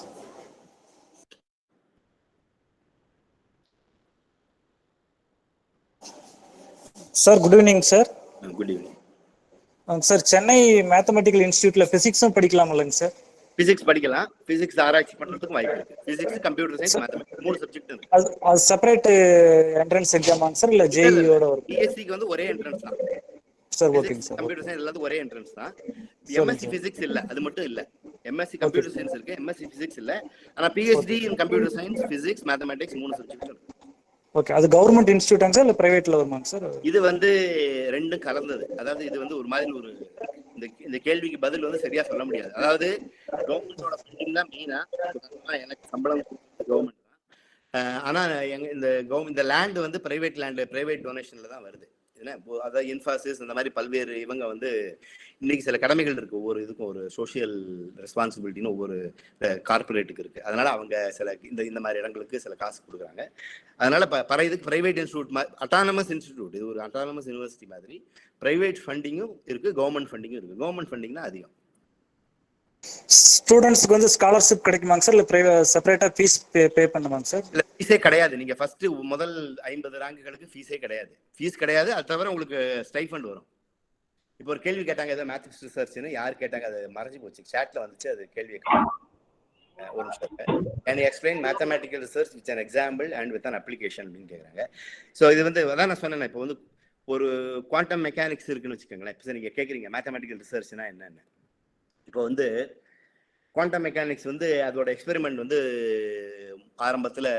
sir. Good evening sir. Good evening sir. Chennai mathematical இன்ஸ்டியூட்ல பிசிக்ஸும் படிக்கலாம் இல்லைங்க சார்? பிசிக்ஸ் படிக்கலாம். பிசிக்ஸ் ஆராய்ச்சி பண்றதுக்கு வாய்ப்பு இருக்கு. Physics, computer science, mathematics 3 subject இருக்கு. அது செப்பரேட் என்ட்ரன்ஸ் எக்ஸாமாங்க சார், இல்ல ஜேஇயோட வரும்? பிஎஸ்சிக்கு வந்து ஒரே என்ட்ரன்ஸ் தான். சார் ஓகேங்க சார். கம்ப்யூட்டர் சயின்ஸ் எல்லாத்துக்கும் ஒரே என்ட்ரன்ஸ் தான். சரிங்க எம்எஸ்சி சார். பிசிக்ஸ் இல்ல, அது மட்டும் இல்ல. எம்எஸ்சி கம்ப்யூட்டர் சயின்ஸ் இருக்கு, எம்எஸ்சி பிசிக்ஸ் இல்ல. ஆனா PhD in computer science, physics, mathematics 3 subject இருக்கு. ஓகே, அது கவர்மெண்ட் இன்ஸ்டியூட்டாங்க சார் இல்லை பிரைவேட்ல வருமாங்க சார்? இது வந்து ரெண்டும் கலந்தது. அதாவது இது வந்து ஒரு மாதிரி ஒரு இந்த கேள்விக்கு பதில் வந்து சரியா சொல்ல முடியாது. அதாவது கவர்மெண்டோட ஃபண்டிங் தான் மெயினா. எனக்கு சம்பளம் கவர்மெண்ட் தான். ஆனா இந்த லேண்ட் வந்து பிரைவேட் லேண்டு, பிரைவேட் டொனேஷன்ல தான் வருது. அதாவது இன்ஃபாசிஸ் இந்த மாதிரி பல்வேறு இவங்க வந்து இன்னைக்கு சில கடமைகள் இருக்கு. ஒவ்வொரு இதுக்கும் ஒரு சோசியல் ரெஸ்பான்சிபிலிட்டின்னு ஒவ்வொரு கார்பரேட்டுக்கு இருக்கு. அதனால அவங்க சில இந்த மாதிரி இடங்களுக்கு சில காசு கொடுக்குறாங்க. அதனால இதுக்கு பிரைவேட் இன்ஸ்டியூட், அட்டானமஸ் இன்ஸ்டியூட், இது ஒரு அட்டானமஸ் யூனிவர்சிட்டி மாதிரி பிரைவேட் ஃபண்டிங்கும் இருக்கு, கவர்மெண்ட் ஃபண்டிங்கும் இருக்கு. கவர்மெண்ட் ஃபண்டிங் தான் அதிகம். ஸ்டூடெண்ட்ஸ்க்கு வந்து ஸ்காலர்ஷிப் கிடைக்குமாங்க சார் இல்லை செப்பரேட்டா ஃபீஸ் பே பண்ணுமாங்க சார்? இல்ல, ஃபீஸே கிடையாது. நீங்க ஃபர்ஸ்ட் முதல் 50 ரேங்குகளுக்கு ஃபீஸே கிடையாது. ஃபீஸ் கிடையாது. அது தவிர உங்களுக்கு ஸ்டைஃபண்ட் வரும். இப்போ ஒரு கேள்வி கேட்டாங்க, ஏதோ மேத்ஸ் ரிசர்ச்னு யார் கேட்டாங்க, அது மறைஞ்சு போச்சு, சாட்ல வந்துச்சு அது கேள்வி. ஒரு நிமிஷம். Can you explain mathematical research with an example and with an application அப்படின்னு கேட்குறாங்க. ஸோ இது வந்து அதான் நான் சொன்னேன். இப்போ வந்து ஒரு குவாண்டம் மெக்கானிக்ஸ் இருக்குன்னு வச்சுக்கோங்களேன். இப்போ நீங்க கேட்குறீங்க மேத்தமேட்டிக்கல் ரிசர்ச்னா என்னன்னு. இப்போ வந்து குவாண்டம் மெக்கானிக்ஸ் வந்து அதோட எக்ஸ்பெரிமெண்ட் வந்து ஆரம்பத்தில்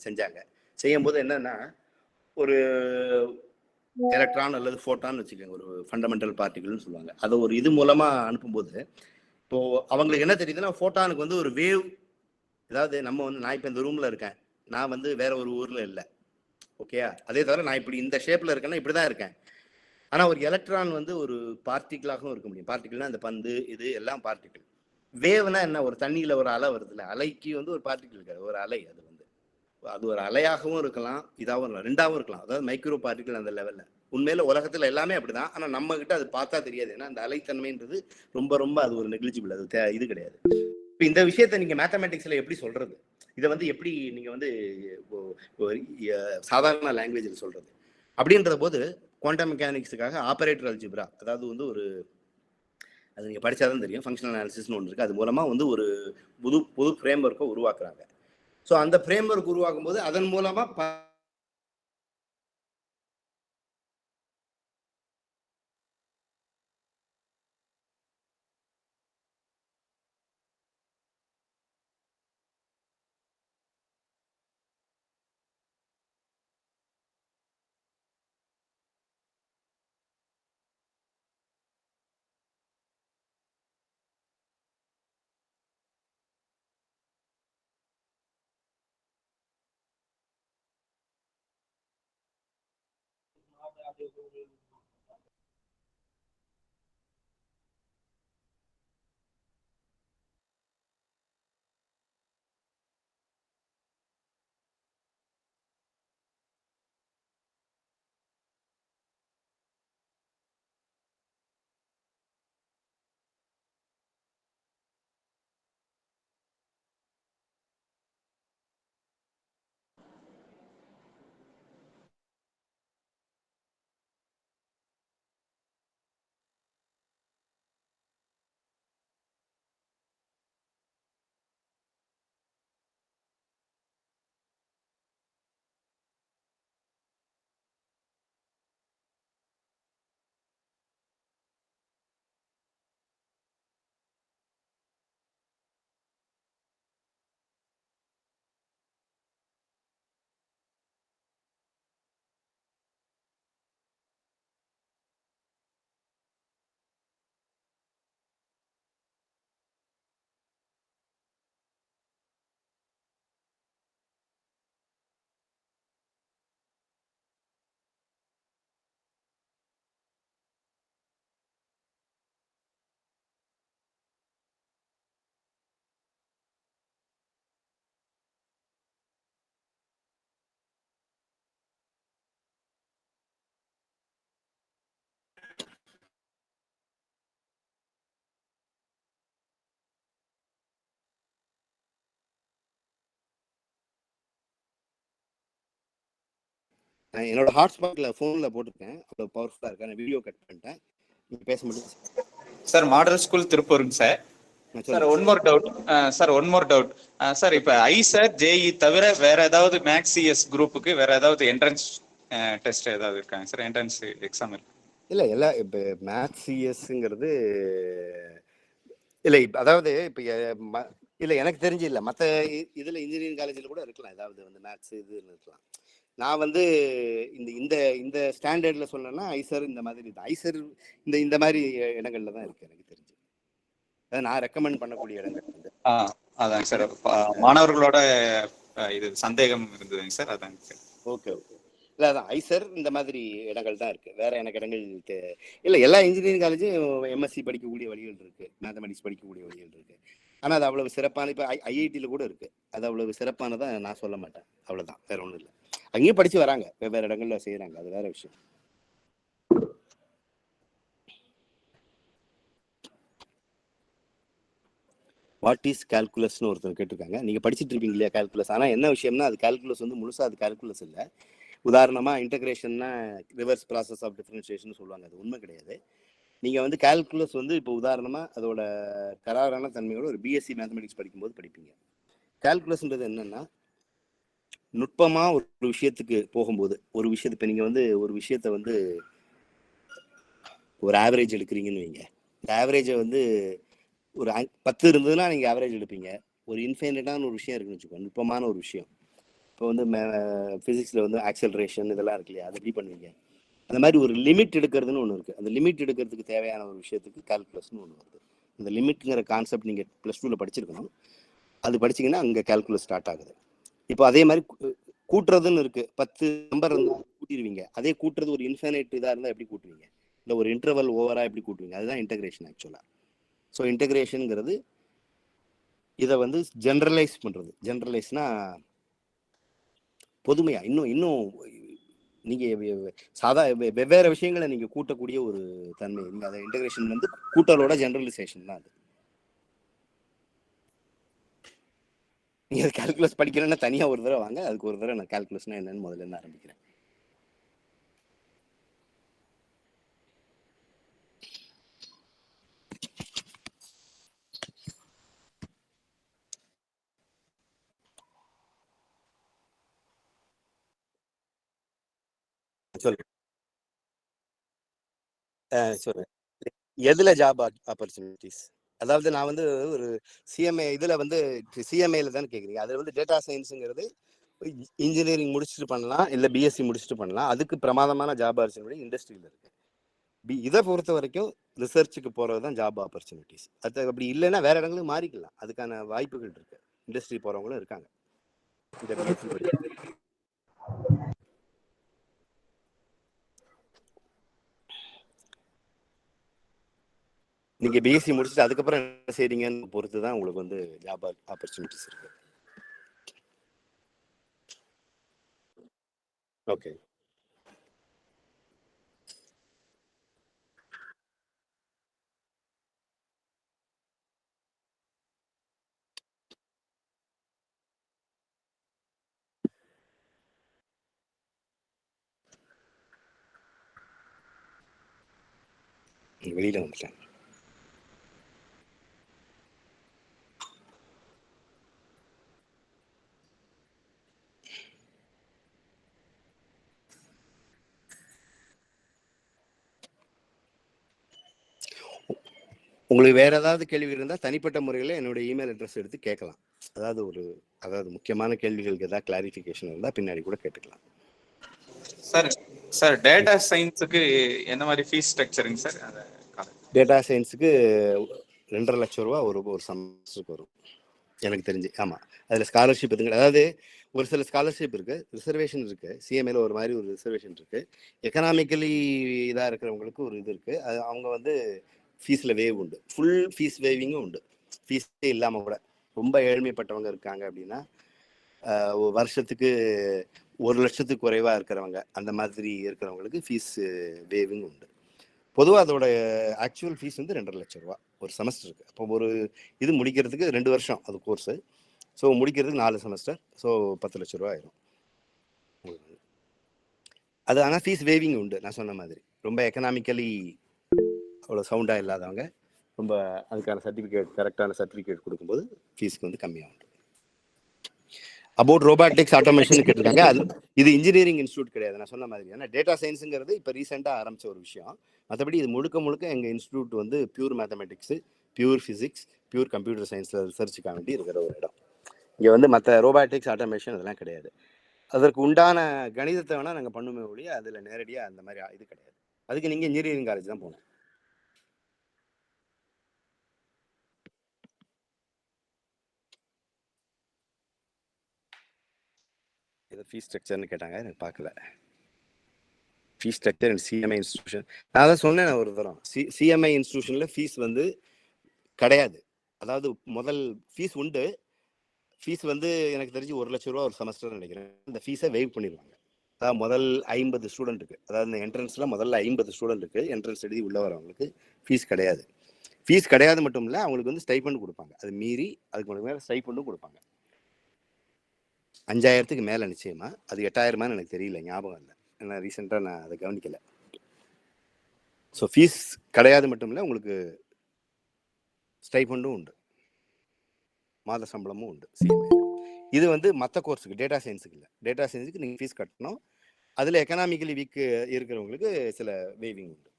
செஞ்சாங்க. செய்யும்போது என்னன்னா, ஒரு எலக்ட்ரான் அல்லது ஃபோட்டான் வச்சுக்கோங்க, ஒரு ஃபண்டமெண்டல் பார்ட்டிகல்னு சொல்லுவாங்க. அதை ஒரு இது மூலமா அனுப்பும்போது இப்போ அவங்களுக்கு என்ன தெரியுதுன்னா, ஃபோட்டானுக்கு வந்து ஒரு வேவ், அதாவது நம்ம வந்து நான் இப்போ இந்த ரூம்ல இருக்கேன், நான் வந்து வேற ஒரு ஊர்ல இல்லை, ஓகேயா? அதே தவிர நான் இப்படி இந்த ஷேப்ல இருக்கேன்னா இப்படிதான் இருக்கேன். ஆனா ஒரு எலக்ட்ரான் வந்து ஒரு பார்ட்டிகிளாகவும் இருக்க முடியும். பார்ட்டிகிள்னா அந்த பந்து, இது எல்லாம் பார்ட்டிகிள். வேவ்னா என்ன, ஒரு தண்ணியில ஒரு அலை வருதுல்ல, அலைக்கு வந்து ஒரு பார்ட்டிகிள் இருக்காது, ஒரு அலை. அது ஒரு அலையாகவும் இருக்கலாம், இதாகவும் இருக்கலாம், ரெண்டாவும் இருக்கலாம். அதாவது மைக்ரோ பார்ட்டிகிள் அந்த லெவல்ல. உண்மையில உலகத்துல எல்லாமே அப்படிதான். ஆனா நம்ம கிட்ட அது பார்த்தா தெரியாது. ஏன்னா அந்த அலைத்தன்மைன்றது ரொம்ப ரொம்ப அது ஒரு நெக்லிஜிபிள், அது இது கிடையாது. இப்போ இந்த விஷயத்த நீங்க மேத்தமேட்டிக்ஸ்ல எப்படி சொல்றது? இதை வந்து எப்படி நீங்க வந்து சாதாரண லாங்குவேஜில் சொல்றது அப்படின்ற போது, குவாண்டம் மெக்கானிக்ஸுக்காக ஆபரேட்டர் அல்ஜிப்ரா, அதாவது வந்து ஒரு, அது நீங்கள் படித்தாதான் தெரியும், ஃபங்க்ஷனல் அனாலிசிஸ்னு ஒன்று இருக்குது. அது மூலமாக வந்து ஒரு புது ஃப்ரேம் ஒர்க்கை உருவாக்குறாங்க. ஸோ அந்த ஃப்ரேம் ஒர்க் உருவாக்கும் போது அதன் மூலமாக என்னோட ஹாட்ஸ்பாட்ல ஃபோன்ல போட்டுருக்கேன், அவ்வளோ பவர்ஃபுல்லாக இருக்கேன். நான் வீடியோ கட் பண்ணிட்டேன், நீங்கள் பேச முடியும் சார். மாடல் ஸ்கூல் திருப்பூருங்க sir. Sir one more doubt sir. இப்போ ஐசர் ஜேஇ தவிர வேற ஏதாவது மேக்ஸ் சிஎஸ் குரூப்புக்கு வேற ஏதாவது என்ட்ரன்ஸ் டெஸ்ட் ஏதாவது இருக்காங்க சார்? என்ட்ரன்ஸ் எக்ஸாம் இருக்கு? இல்லை எல்லாம் இப்போ மேத்ஸ் சிஎஸ்ங்கிறது இல்லை அதாவது இப்போ இல்லை எனக்கு தெரிஞ்சு இல்லை மற்ற இதில் இன்ஜினியரிங் காலேஜில் கூட இருக்கலாம், ஏதாவது வந்து மேத்ஸ் இது இருக்கலாம். நான் வந்து இந்த இந்த இந்த ஸ்டாண்டர்டில் சொன்னேன்னா ஐசர் இந்த மாதிரி தான், ஐசர் இந்த மாதிரி இடங்கள்ல தான் இருக்கு எனக்கு தெரிஞ்சு. அதான் நான் ரெக்கமெண்ட் பண்ணக்கூடிய இடங்கள் வந்து அதாங்க சார், மாணவர்களோட இது சந்தேகம் இருந்ததுங்க சார், அதாங்க சார். Okay okay. இல்லை அதான் ஐசர் இந்த மாதிரி இடங்கள் தான் இருக்குது, வேற எனக்கு இடங்கள் இல்லை. எல்லா இன்ஜினியரிங் காலேஜும் எம்எஸ்சி படிக்கக்கூடிய வழிகள் இருக்குது, மேத்தமெட்டிக்ஸ் படிக்கக்கூடிய வழிகள் இருக்குது. ஆனால் அது அவ்வளவு சிறப்பான, இப்போ ஐஐடியில் கூட இருக்குது, அது அவ்வளவு சிறப்பானதான் நான் சொல்ல மாட்டேன், அவ்வளோதான், வேற ஒன்றும் இல்லை. அங்கேயும் படித்து வராங்க, வெவ்வேறு இடங்கள்ல செய்கிறாங்க, அது வேற விஷயம். வாட் இஸ் கால்குலஸ்னு ஒருத்தர் கேட்டிருக்காங்க. நீங்கள் படிச்சுட்டு இருப்பீங்க இல்லையா கால்குலஸ், ஆனால் என்ன விஷயம்னா அது கால்குலஸ் வந்து முழுசாக அது கால்குலஸ் இல்லை. உதாரணமாக இன்டகிரேஷன்னா ரிவர்ஸ் ப்ராசஸ் ஆஃப் டிஃபரன்ஷியேஷன் சொல்லுவாங்க, அது உண்மை கிடையாது. நீங்கள் வந்து கால்குலஸ் வந்து இப்போ உதாரணமாக அதோட கராரான தன்மையோட ஒரு பிஎஸ்சி மேத்தமெட்டிக்ஸ் படிக்கும்போது படிப்பீங்க. கால்குலஸ்ன்றது என்னன்னா நுட்பமாக ஒரு விஷயத்துக்கு போகும்போது, ஒரு விஷயத்து இப்போ நீங்கள் வந்து ஒரு விஷயத்த வந்து ஒரு ஆவரேஜ் எடுக்கிறீங்கன்னு வைங்க, இந்த ஆவரேஜை வந்து ஒரு 10 இருந்ததுன்னா நீங்கள் ஆவரேஜ் எடுப்பீங்க. ஒரு இன்ஃபைனைட்டான ஒரு விஷயம் இருக்குன்னு வச்சுக்கோங்க, நுட்பமான ஒரு விஷயம். இப்போ வந்து ஃபிசிக்ஸில் வந்து ஆக்சலரேஷன் இதெல்லாம் இருக்கு இல்லையா, அது எப்படி பண்ணுவீங்க? அந்த மாதிரி ஒரு லிமிட் எடுக்கிறதுன்னு ஒன்று இருக்குது. அந்த லிமிட் எடுக்கிறதுக்கு தேவையான ஒரு விஷயத்துக்கு கால்குலஸ்னு ஒன்று வருது. அந்த லிமிட்ங்கிற கான்செப்ட் நீங்கள் +2ல் படிச்சிருக்கணும், அது படிச்சிங்கன்னா அங்கே கால்குலஸ் ஸ்டார்ட் ஆகுது. இப்போ அதே மாதிரி கூட்டுறதுன்னு இருக்குது, 10 நம்பர் வந்து கூட்டிடுவீங்க. அதே கூட்டுறது ஒரு இன்ஃபைனைட் இதாக இருந்தால் எப்படி கூட்டுவீங்க, இல்லை ஒரு இன்டர்வல் ஓவராக எப்படி கூட்டுவீங்க? அதுதான் இன்டகிரேஷன் ஆக்சுவலாக. ஸோ இன்டகிரேஷனுங்கிறது இதை வந்து ஜென்ரலைஸ் பண்ணுறது. ஜென்ரலைஸ்னா பொதுமையாக இன்னும் நீங்கள் வெவ்வேறு விஷயங்களை நீங்கள் கூட்டக்கூடிய ஒரு தன்மை. நீங்கள் அதை இன்டகிரேஷன் வந்து கூட்டலோட ஜென்ரலைசேஷன் தான் அது. நீங்கள் கால்குலஸ் படிக்கிறேன்னா தனியாக ஒரு தடவை வாங்க, அதுக்கு ஒரு தடவை நான் கால்குலஸ்னா என்னன்னு முதல்ல இருந்து ஆரம்பிக்கிறேன். சொல்லுங்க, எதுல ஜாப் ஆப்பர்ச்சுனிட்டிஸ்? அதாவது நான் வந்து ஒரு சிஎம்ஏ இதில் வந்து சிஎம்ஏல தானே கேட்குறீங்க. அது வந்து டேட்டா சயின்ஸுங்கிறது இன்ஜினியரிங் முடிச்சுட்டு பண்ணலாம், இல்லை பிஎஸ்சி முடிச்சுட்டு பண்ணலாம். அதுக்கு பிரமாதமான ஜாப் ஆப்பர்ச்சுனிட்டி இண்டஸ்ட்ரியில் இருக்கு. இதை பொறுத்த வரைக்கும் ரிசர்ச்சுக்கு போகிறது தான் ஜாப் ஆப்பர்ச்சுனிட்டிஸ். அது அப்படி இல்லைன்னா வேற இடங்களுக்கு மாறிக்கலாம், அதுக்கான வாய்ப்புகள் இருக்கு. இண்டஸ்ட்ரி போகிறவங்களும் இருக்காங்க. இந்த பிஎஸ்சி நீங்க பிஎஸ்சி முடிச்சுட்டு அதுக்கப்புறம் என்ன செய்றீங்கன்னு பொறுத்து தான் உங்களுக்கு வந்து ஜாப் ஆப்பர்ச்சுனிட்டிஸ் இருக்கு. ஓகே. வெளியில வந்துட்டேன். உங்களுக்கு வேற ஏதாவது கேள்வி இருந்தால் தனிப்பட்ட முறையில் என்னோட இமெயில் அட்ரஸ் எடுத்து கேட்கலாம். அதாவது முக்கியமான கேள்விகளுக்கு ஏதாவது கிளாரிஃபிகேஷன் இருந்தால் பின்னாடி கூட கேட்டுக்கலாம். சார் டேட்டா சயின்ஸுக்கு என்ன மாதிரி ஃபீஸ் ஸ்ட்ரக்சருங்க சார்? டேட்டா சயின்ஸுக்கு 2.5 லட்சம் ரூபா ஒரு செமஸ்டருக்கு வரும் எனக்கு தெரிஞ்சு. ஆமாம், அதில் ஸ்காலர்ஷிப் இருக்குங்க. அதாவது ஒரு சில ஸ்காலர்ஷிப் இருக்குது, ரிசர்வேஷன் இருக்குது. சிஎம்ஏல ஒரு மாதிரி ஒரு ரிசர்வேஷன் இருக்குது. எக்கனாமிக்கலி இதாக இருக்கிறவங்களுக்கு ஒரு இது இருக்குது. அது அவங்க வந்து ஃபீஸில் வேவ் உண்டு, ஃபுல் ஃபீஸ் வேவிங்கும் உண்டு. ஃபீஸே இல்லாமல் கூட ரொம்ப ஏழ்மைப்பட்டவங்க இருக்காங்க அப்படின்னா வருஷத்துக்கு 1 லட்சத்துக்கு குறைவாக இருக்கிறவங்க, அந்த மாதிரி இருக்கிறவங்களுக்கு ஃபீஸ் வேவிங் உண்டு. பொதுவாக அதோட ஆக்சுவல் ஃபீஸ் வந்து 2.5 லட்சம் ரூபா ஒரு செமஸ்டருக்கு. அப்போ ஒரு இது முடிக்கிறதுக்கு 2 வருஷம் அது கோர்ஸு. ஸோ முடிக்கிறதுக்கு 4 செமஸ்டர், ஸோ 10 லட்ச ரூபா ஆயிரும் அது. ஆனால் ஃபீஸ் வேவிங் உண்டு. நான் சொன்ன மாதிரி ரொம்ப எக்கனாமிக்கலி அவ்வளோ சவுண்டாக இல்லாதவங்க ரொம்ப அதுக்கான சர்டிஃபிகேட், கரெக்டான சர்டிஃபிகேட் கொடுக்கும்போது ஃபீஸ்க்கு வந்து கம்மியாகும். அபவுட் ரோபாட்டிக்ஸ் ஆட்டோமேஷன் கேட்டிருக்காங்க. இது இன்ஜினியரிங் இன்ஸ்டியூட் கிடையாது நான் சொன்ன மாதிரி. ஏன்னா டேட்டா சயின்ஸுங்கிறது இப்போ ரீசெண்டாக ஆரம்பித்த ஒரு விஷயம். மற்றபடி இது முழுக்க முழுக்க எங்கள் இன்ஸ்டியூட் வந்து pure mathematics, pure physics, pure computer சயின்ஸில் ரிசர்ச்சுக்காக வேண்டி இருக்கிற ஒரு இடம். இங்கே வந்து மற்ற ரோபாட்டிக்ஸ், ஆட்டோமேஷன் இதெல்லாம் கிடையாது. அதற்கு உண்டான கணிதத்தை வேணால் நாங்கள் பண்ணுமே ஒழிய அதில் நேரடியாக அந்த மாதிரி இது கிடையாது. அதுக்கு நீங்கள் இன்ஜினியரிங் காலேஜ் தான் போகணும். இது ஃபீஸ் ஸ்ட்ரக்சர்னு கேட்டாங்க, எனக்கு பார்க்கல. ஃபீஸ் ஸ்ட்ரக்சர் அண்ட் சிஎம்ஐ இன்ஸ்டியூஷன் நான் தான் சொன்னேன் ஒரு தரம். சிஎம்ஐ இன்ஸ்டியூஷனில் ஃபீஸ் வந்து கிடையாது. அதாவது முதல் ஃபீஸ் உண்டு. ஃபீஸ் வந்து எனக்கு தெரிஞ்சு 1 லட்ச ரூபா ஒரு செமஸ்டர் நினைக்கிறேன். இந்த ஃபீஸை வெயிவ் பண்ணிடுவாங்க. அதாவது முதல் 50 ஸ்டூடெண்ட் இருக்குது. அதாவது இந்த என்ட்ரன்ஸில் முதல்ல 50 ஸ்டூடெண்ட் இருக்குது. என்ட்ரன்ஸ் எழுதி உள்ளே வரவங்களுக்கு ஃபீஸ் கிடையாது. ஃபீஸ் கிடையாது மட்டும் இல்லை, அவங்களுக்கு வந்து ஸ்டைபண்ட் கொடுப்பாங்க. அது மீறி அதுக்கு மேலே ஸ்டைபண்டும் கொடுப்பாங்க. 5000க்கு மேலே நிச்சயமா. அது 8000மான்னு எனக்கு தெரியல, ஞாபகம் இல்லை. ஏன்னா ரீசெண்டாக நான் அதை கவனிக்கலை. ஸோ ஃபீஸ் கிடையாது மட்டும் இல்லை, உங்களுக்கு ஸ்டைபண்டும் உண்டு, மாத சம்பளமும் உண்டு சிஎம்ஏ. இது வந்து மற்ற கோர்ஸுக்கு, டேட்டா சயின்ஸுக்கு இல்லை. டேட்டா சயின்ஸுக்கு நீங்கள் ஃபீஸ் கட்டணும். அதில் எக்கனாமிக்கலி வீக் இருக்கிறவங்களுக்கு சில வேவிங் உண்டு.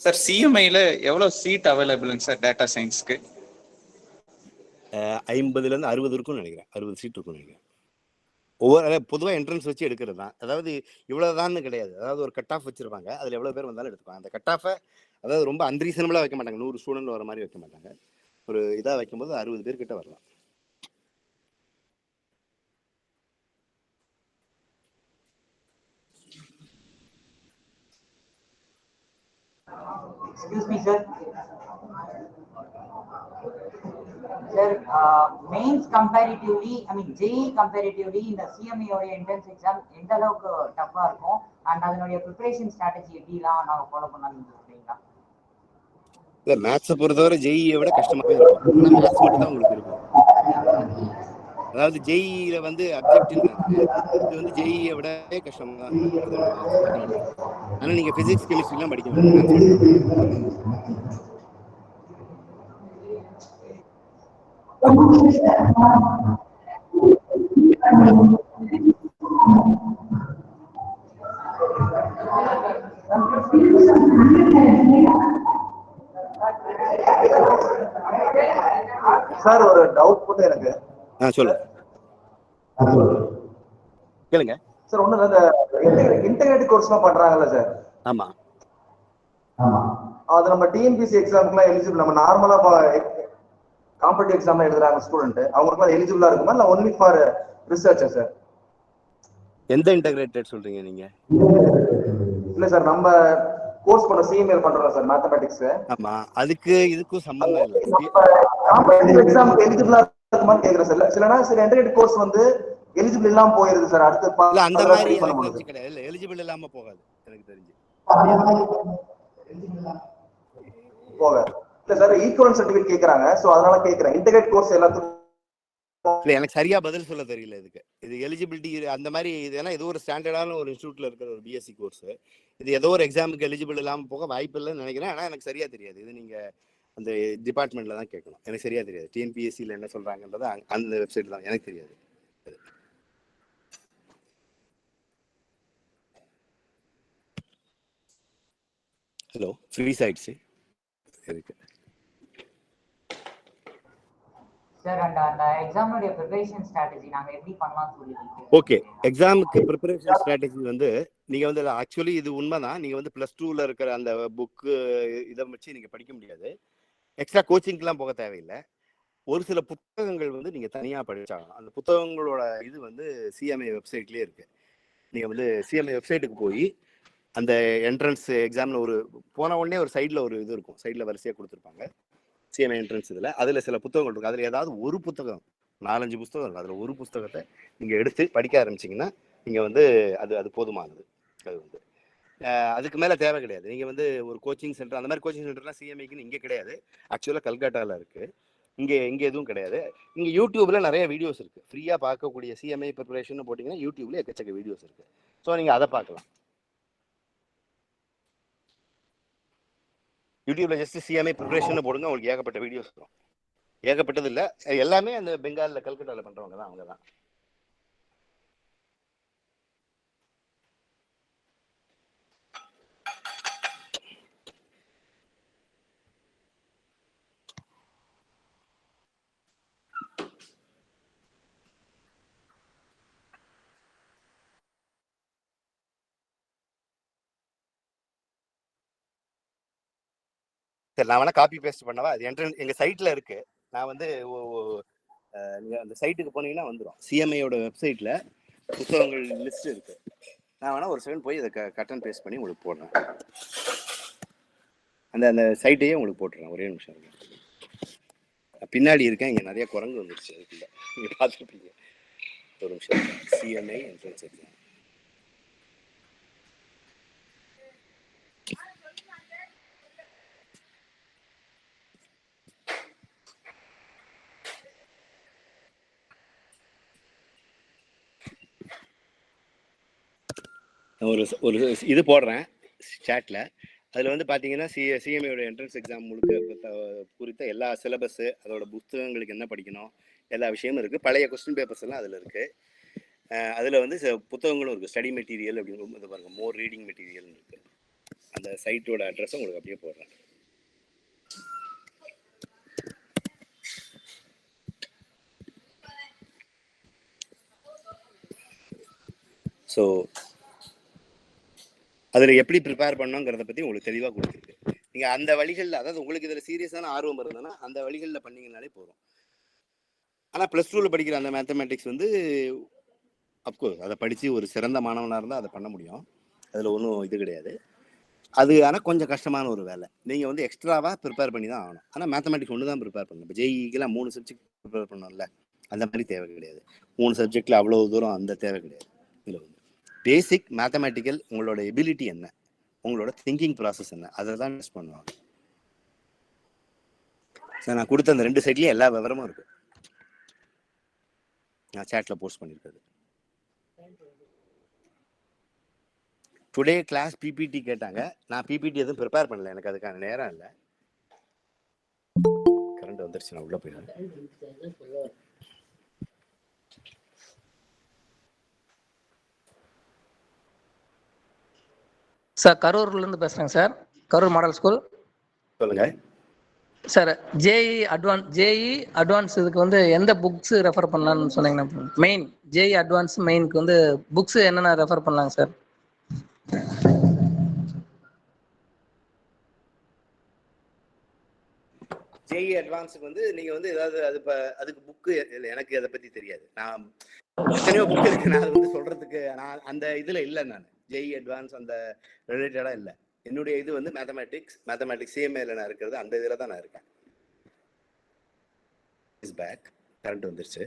சார் சிஎம்ஐல எவ்வளோ சீட் அவைலபிளுங்க சார் டேட்டா சயின்ஸ்க்கு? 50லேருந்து 60 இருக்கும்னு நினைக்கிறேன். 60 சீட் இருக்கும்னு நினைக்கிறேன். ஒவ்வொரு பொதுவாக என்ட்ரன்ஸ் வச்சு எடுக்கிறது தான். அதாவது இவ்வளோதான்னு கிடையாது. அதாவது ஒரு கட் ஆஃப் வச்சிருப்பாங்க. அதில் எவ்வளோ பேர் வந்தாலும் எடுத்துப்பாங்க. அந்த கட் ஆஃபை அதாவது ரொம்ப அன்ரீசனபிளாக வைக்க மாட்டாங்க. 100 ஸ்டூடெண்ட் வர மாதிரி வைக்க மாட்டாங்க. ஒரு இதாக வைக்கும்போது 60 பேர் கிட்ட வரலாம். Excuse me, sir. Sir, mains comparatively, I mean JEE comparatively in the CMA ஓட entrance exam எந்த அளவுக்கு டஃப்பா இருக்கும் and அதனுடைய preparation strategy எப்படிலாம் நாம ஃபாலோ பண்ணலாம்னு சொல்றீங்களா? இல்லை, மேத்ஸை பொறுத்தவரை ஜேஇயை விட கஷ்டமாகவே இருக்கும். ஆனால் மேத்ஸ் மட்டும் தான் உங்களுக்கு இருக்கும். அதாவது ஜேஇயில் வந்து அப்ஜெக்டிவ் இது வந்து ஜேஇயை விட கஷ்டமாக தான் இருக்கும். ஆனால் நீங்கள் ஃபிசிக்ஸ் கெமிஸ்ட்ரிலாம் படிக்க வேண்டாம். சார் ஒரு டவுட் போட்டு எனக்கு. சொல்லுங்க, கேளுங்க சார். ஒண்ணு அந்த இன்டகிரேட்டட் கோர்ஸ்லாம் பண்றாங்கல்ல சார்? ஆமா, அது நம்ம டிஎன்பிசி எக்ஸாம்க்குலாம் எலிஜிபிள்? நம்ம நார்மலா காம்படிட்டிவ் எக்ஸாம் எழுதுறாங்க ஸ்டூடெண்ட், அவங்களுக்குலாம் எலிஜிபிளா இருக்குமா இல்ல ஒன்லி ஃபார் ரிசர்ச்சா சார்? எந்த இன்டகிரேட்டட் சொல்றீங்க நீங்க? இல்ல சார், நம்ம கோர்ஸ் பண்ண சிஎம்ஏ பண்றோம் சார், மேத்தமெட்டிக்ஸ். ஆமா, அதுக்கு இதுக்கும் சம்பந்தம் இல்லை. காம்படிட்டிவ் எக்ஸாம்க்கு எலிஜிபிளா இருக்குமான்னு கேக்குறேன் சார். சிலனா சில இன்டகிரேட்டட் கோர்ஸ் வந்து எலிஜிபிள் இல்லாம போயிருது சார். அடுத்து இல்ல, அந்த மாதிரி கிடையாது. இல்ல, எலிஜிபிள் இல்லாம போகாது எனக்கு தெரிஞ்சு. போக இல்ல சார், ஈக்குவலன்ட் சர்டிபிகேட் கேக்குறாங்க. சோ அதனால கேக்குறேன், இன்டகிரேட் கோர்ஸ் எல்லாத்துக்கும். இல்ல, எனக்கு சரியா பதில் சொல்ல தெரியல இதுக்கு. இது எலிஜிபிலிட்டி அந்த மாதிரி இது, ஏன்னா இது ஒரு ஸ்டாண்டர்டான ஒரு இன்ஸ்டியூட்ல இருக்கிற ஒரு பிஎஸ்சி கோர்ஸ். இது ஏதோ ஒரு எக்ஸாமுக்கு எலிஜிபிள் இல்லாம போக வாய்ப்பு இல்லைன்னு நினைக்கிறேன். ஆனா எனக்கு சரியா தெரியாது. இது நீங்க அந்த டிபார்ட்மெண்ட்ல தான் கேட்கணும். எனக்கு சரியா தெரியாது. டிஎன்பிஎஸ்சியில் என்ன சொல்றாங்கன்றது அந்த வெப்சைட் தான், எனக்கு தெரியாது. ஹலோ, ஃப்ரீஸ் ஆயிடுச்சு இருக்கு சார். அந்த எக்ஸாமோட preparation strategy நாங்க எப்படி பண்ணலாம்னு சொல்லிருக்கீங்க. ஓகே, எக்ஸாமுக்கு ப்ரிப்பரேஷன் ஸ்ட்ராட்டஜி வந்து நீங்கள் வந்து ஆக்சுவலி இது உண்மைதான். நீங்கள் வந்து +2ல இருக்கிற அந்த புக்கு இதை வச்சு நீங்கள் படிக்க முடியாது. எக்ஸ்ட்ரா கோச்சிங்க்கெலாம் போக தேவையில்லை. ஒரு சில புத்தகங்கள் வந்து நீங்கள் தனியாக படிச்சாகணும். அந்த புத்தகங்களோட இது வந்து சிஎம்ஏ வெப்சைட்லேயே இருக்குது. நீங்கள் வந்து சிஎம்ஏ வெப்சைட்டுக்கு போய் அந்த என்ட்ரன்ஸ் எக்ஸாமில் ஒரு போன உடனே ஒரு சைடில் ஒரு இது இருக்கும். சைடில் வரிசையாக கொடுத்துருப்பாங்க சிஎம்ஏ என்ட்ரன்ஸ். அதில் சில புத்தகங்கள் இருக்கும். அதில் ஏதாவது ஒரு புத்தகம், 4-5 புத்தகம் இருக்கும். அதில் ஒரு புத்தகத்தை நீங்கள் எடுத்து படிக்க ஆரம்பிச்சிங்கன்னா நீங்கள் வந்து அது போதுமானது. அது வந்து அதுக்கு மேலே தேவை கிடையாது. நீங்கள் வந்து ஒரு கோச்சிங் சென்டர், அந்த மாதிரி கோச்சிங் சென்டர்லாம் சிஎம்ஏக்குன்னு இங்கே கிடையாது. ஆக்சுவலாக கல்கட்டாவில் இருக்குது. இங்கே எதுவும் கிடையாது. இங்கே யூடியூப்ல நிறைய வீடியோஸ் இருக்குது. ஃப்ரீயாக பார்க்கக்கூடிய சிஎம்ஏ ப்ரிப்பரேஷன் போட்டிங்கன்னா யூடியூப்ல எக்கச்சக்க வீடியோஸ் இருக்குது. ஸோ நீங்கள் அதை பார்க்கலாம். யூடியூப்ல ஜஸ்ட் சிஎம்ஏ ப்ரிப்பரேஷன் போடுங்க, உங்களுக்கு ஏகப்பட்ட வீடியோஸ் வரும். ஏகப்பட்டது இல்லை, எல்லாமே அந்த பெங்காலில் கல்கட்டாவில் பண்ணுறவங்க தான், அவங்க தான். சரி, நான் வேணா காப்பி பேஸ்ட் பண்ணவா? அது என்ட்ரன்ஸ் எங்க சைட்ல இருக்கு. நான் வந்து நீங்க அந்த சைட்டுக்கு போனீங்கன்னா வந்துடும். சிஎம்ஐயோட வெப்சைட்ல புத்தகங்கள் லிஸ்ட் இருக்கு. நான் வேணா ஒரு செகண்ட் போய் இதை கட் அண்ட் பேஸ்ட் பண்ணி உங்களுக்கு போடுறேன். அந்த சைட்டையே உங்களுக்கு போட்டுறேன். ஒரே நிமிஷம் இருக்கு. பின்னாடி இருக்கேன், இங்க நிறைய குரங்கு வந்துருச்சு. அதுக்குள்ள நீங்க பார்த்துருப்பீங்க. ஒரு நிமிஷம். சிஎம்ஐ என்ட்ரன்ஸ் எக்ஸாம். ஒரு இது போடுறேன் சேட்டில். அதில் வந்து பார்த்தீங்கன்னா சிஎம்ஏயோட என்ட்ரன்ஸ் எக்ஸாம் முழுக்க குறித்த எல்லா சிலபஸ்ஸு, அதோட புத்தகங்களுக்கு என்ன படிக்கணும், எல்லா விஷயமும் இருக்குது. பழைய கொஸ்டின் பேப்பர்ஸ் எல்லாம் அதில் இருக்குது. அதில் வந்து புத்தகங்களும் இருக்குது. ஸ்டடி மெட்டீரியல் அப்படின்னு இது பாருங்கள், மோர் ரீடிங் மெட்டீரியல் இருக்குது. அந்த சைட்டோட அட்ரஸை உங்களுக்கு அப்படியே போடுறேன். ஸோ அதில் எப்படி ப்ரிப்பேர் பண்ணோங்கிறத பற்றி உங்களுக்கு தெளிவாக கொடுத்துருக்கு. நீங்கள் அந்த வழிகளில், அதாவது உங்களுக்கு இதில் சீரியஸான ஆர்வம் இருந்ததுன்னா அந்த வழிகளில் பண்ணிங்கனாலே போதும். ஆனால் ப்ளஸ் டூவில் படிக்கிற அந்த மேத்தமேட்டிக்ஸ் வந்து அப்கோர்ஸ் அதை படித்து ஒரு சிறந்த மாணவனாக இருந்தால் அதை பண்ண முடியும். அதில் ஒன்றும் இது கிடையாது. அது ஆனால் கொஞ்சம் கஷ்டமான ஒரு வேலை. நீங்கள் வந்து எக்ஸ்ட்ராவாக ப்ரிப்பேர் பண்ணி தான் ஆகணும். ஆனால் மேத்தமேட்டிக்ஸ் ஒன்று தான் ப்ரிப்பேர் பண்ணணும். இப்போ ஜேஇக்கெல்லாம் 3 சப்ஜெக்ட் ப்ரிப்பேர் பண்ணோம்ல, அந்த மாதிரி தேவை கிடையாது. 3 சப்ஜெக்டில் அவ்வளோ தூரம் அந்த தேவை கிடையாது. இதில் வந்து பேசிக் மேத்தமேட்டிக்கல் உங்களோட எபிலிட்டி என்ன, உங்களோட திங்கிங் ப்ராசஸ் என்ன, அதை தான் டெஸ்ட் பண்ணுவாங்க. சார், நான் கொடுத்த அந்த 2 சைட்லேயும் எல்லா விவரமும் இருக்குது. நான் சேட்டில் போஸ்ட் பண்ணியிருக்கிறது. டுடே கிளாஸ் பிபிடி கேட்டாங்க. நான் பிபிடி எதுவும் ப்ரிப்பேர் பண்ணல, எனக்கு அதுக்கான நேரம் இல்லை. கரண்ட் வந்துருச்சு, நான் உள்ள போயிடுறேன். சார் கரூர்லேருந்து பேசுகிறேங்க சார், கரூர் மாடல் ஸ்கூல். சொல்லுங்க சார். ஜேஇ அட்வான்ஸ் இதுக்கு வந்து எந்த புக்ஸ் ரெஃபர் பண்ணலான்னு சொன்னீங்கன்னா, மெயின் ஜேஇ அட்வான்ஸ் மெயினுக்கு வந்து புக்ஸ் என்னென்ன ரெஃபர் பண்ணலாங்க சார்? ஜேஇ அட்வான்ஸுக்கு வந்து நீங்கள் வந்து ஏதாவது அதுக்கு புக்கு இல்லை, எனக்கு அதை பற்றி தெரியாது. நான் எத்தனையோ புக் இருக்கு, நான் அதை வந்து சொல்கிறதுக்கு நான் அந்த இதில் இல்லை. நான் ஜேஇ அட்வான்ஸ் அந்த ரிலேட்டடாக இல்லை. என்னுடைய இது வந்து மேத்தமேட்டிக்ஸ் சிஎம்ஏல நான் இருக்கிறது, அந்த இதில் தான் நான் இருக்கேன். Is back. கரண்ட் வந்துருச்சு.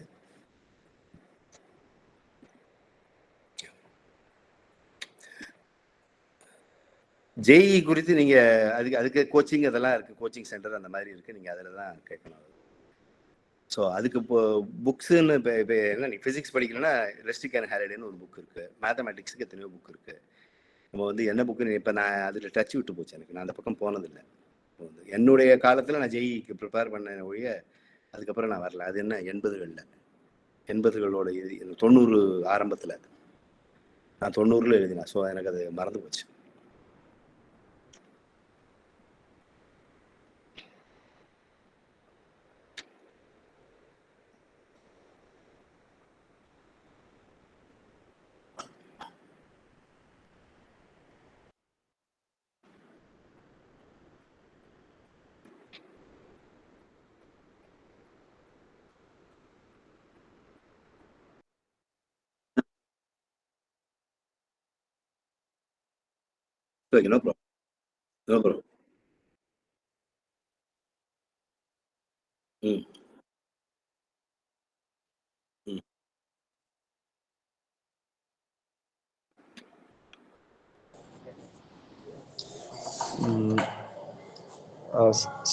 ஜேஇ குறித்து நீங்கள் அதுக்கு கோச்சிங் அதெல்லாம் இருக்குது, கோச்சிங் சென்டர் அந்த மாதிரி இருக்குது. நீங்கள் அதில் தான் கேட்கணும். ஸோ அதுக்கு இப்போ புக்ஸுன்னு இப்போ என்ன, நீங்கள் ஃபிசிக்ஸ் படிக்கணும்னா ரெஸ்ட்ரிக் அண்ட் ஹேரடின்னு ஒரு புக் இருக்குது. மேத்தமேட்டிக்ஸுக்கு எத்தனையோ புக் இருக்குது. நம்ம வந்து என்ன புக்குன்னு இப்போ நான் அதில் டச் விட்டு போச்சு. எனக்கு நான் அந்த பக்கம் போனதில்லை. என்னுடைய காலத்தில் நான் ஜேஇக்கு ப்ரிப்பேர் பண்ண ஒழிய அதுக்கப்புறம் நான் வரல. அது என்ன 80களோட இது 90 ஆரம்பத்தில், நான் 90ல் எழுதினேன். ஸோ எனக்கு அது மறந்து போச்சு. Okay, no problem. No problem.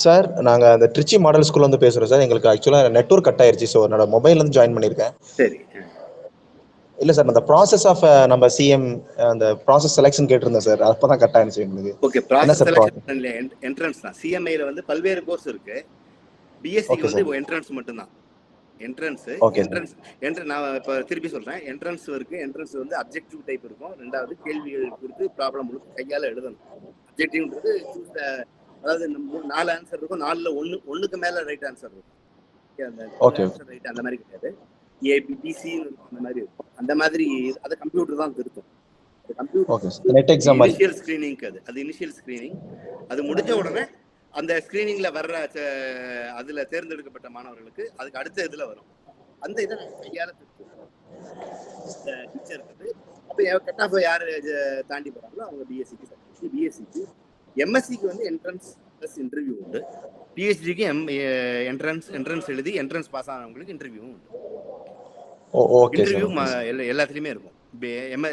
Sir, நாங்கள் அந்த திருச்சி மாடல் ஸ்கூல்ல வந்து பேசுகிறோம் சார். எங்களுக்கு ஆக்சுவலாக நெட்வொர்க் கட் ஆயிடுச்சு. ஸோ என்னோட மொபைல்லேருந்து ஜாயின் பண்ணியிருக்கேன். சரி. இல்லை சார், அந்த ப்ராசஸ் ஆஃப் நம்ம சிஎம் அந்த ப்ராசஸ் செலெக்ஷன் கேட்டிருந்தேன் சார். அப்போ தான் கட் ஆயிடுச்சு எங்களுக்கு. ஓகே, ப்ராசஸ் செலெக்ஷன் இல்லை, என்ட்ரன்ஸ் தான். சிஎம்ஐல வந்து பல்வேறு கோர்ஸ் இருக்கு. பிஎஸ்சிக்கு வந்து என்ட்ரன்ஸ் மட்டும்தான். என்ட்ரன்ஸ் நான் இப்போ திருப்பி சொல்கிறேன். என்ட்ரன்ஸ் இருக்கு. என்ட்ரன்ஸ் வந்து அப்ஜெக்டிவ் டைப் இருக்கும். 2வது கேள்விகள் கொடுத்து ப்ராப்ளம் கொடுத்து கையால் எழுதணும். அப்ஜெக்டிவ்ன்றது அதாவது 4 ஆன்சர் இருக்கும். 4ல் ஒன்றுக்கு மேலே ரைட் ஆன்சர் இருக்கும். அந்த ரைட் அந்த மாதிரி கிடையாது. ஏபிபிசி அந்த மாதிரி இருக்கும். அந்த மாதிரி அதை கம்ப்யூட்டர் தான் திருத்தும். இனிஷியல் ஸ்கிரீனிங் அது இனிஷியல் ஸ்கிரீனிங். அது முடிஞ்ச உடனே அந்த ஸ்கிரீனிங்ல வர்ற அதுல தேர்ந்தெடுக்கப்பட்ட மாணவர்களுக்கு அதுக்கு அடுத்த இதுல வரும். அந்த இதை நாங்கள் கையால டீச்சர் இருக்குது. அப்போ கட் ஆஃப் யார் தாண்டி போறாங்களோ அவங்க பிஎஸ்சிக்கு, பிஎஸ்சிக்கு எம்எஸ்சிக்கு வந்து என்ட்ரன்ஸ் ப்ளஸ் இன்டர்வியூ உண்டு. பிஹெச்டிக்கு என்ட்ரன்ஸ் எழுதி என்ட்ரன்ஸ் பாஸ் ஆனவங்களுக்கு இன்டர்வியூவும் உண்டு. இன்டர்வியூ எல்லாத்துலயுமே இருக்கும்.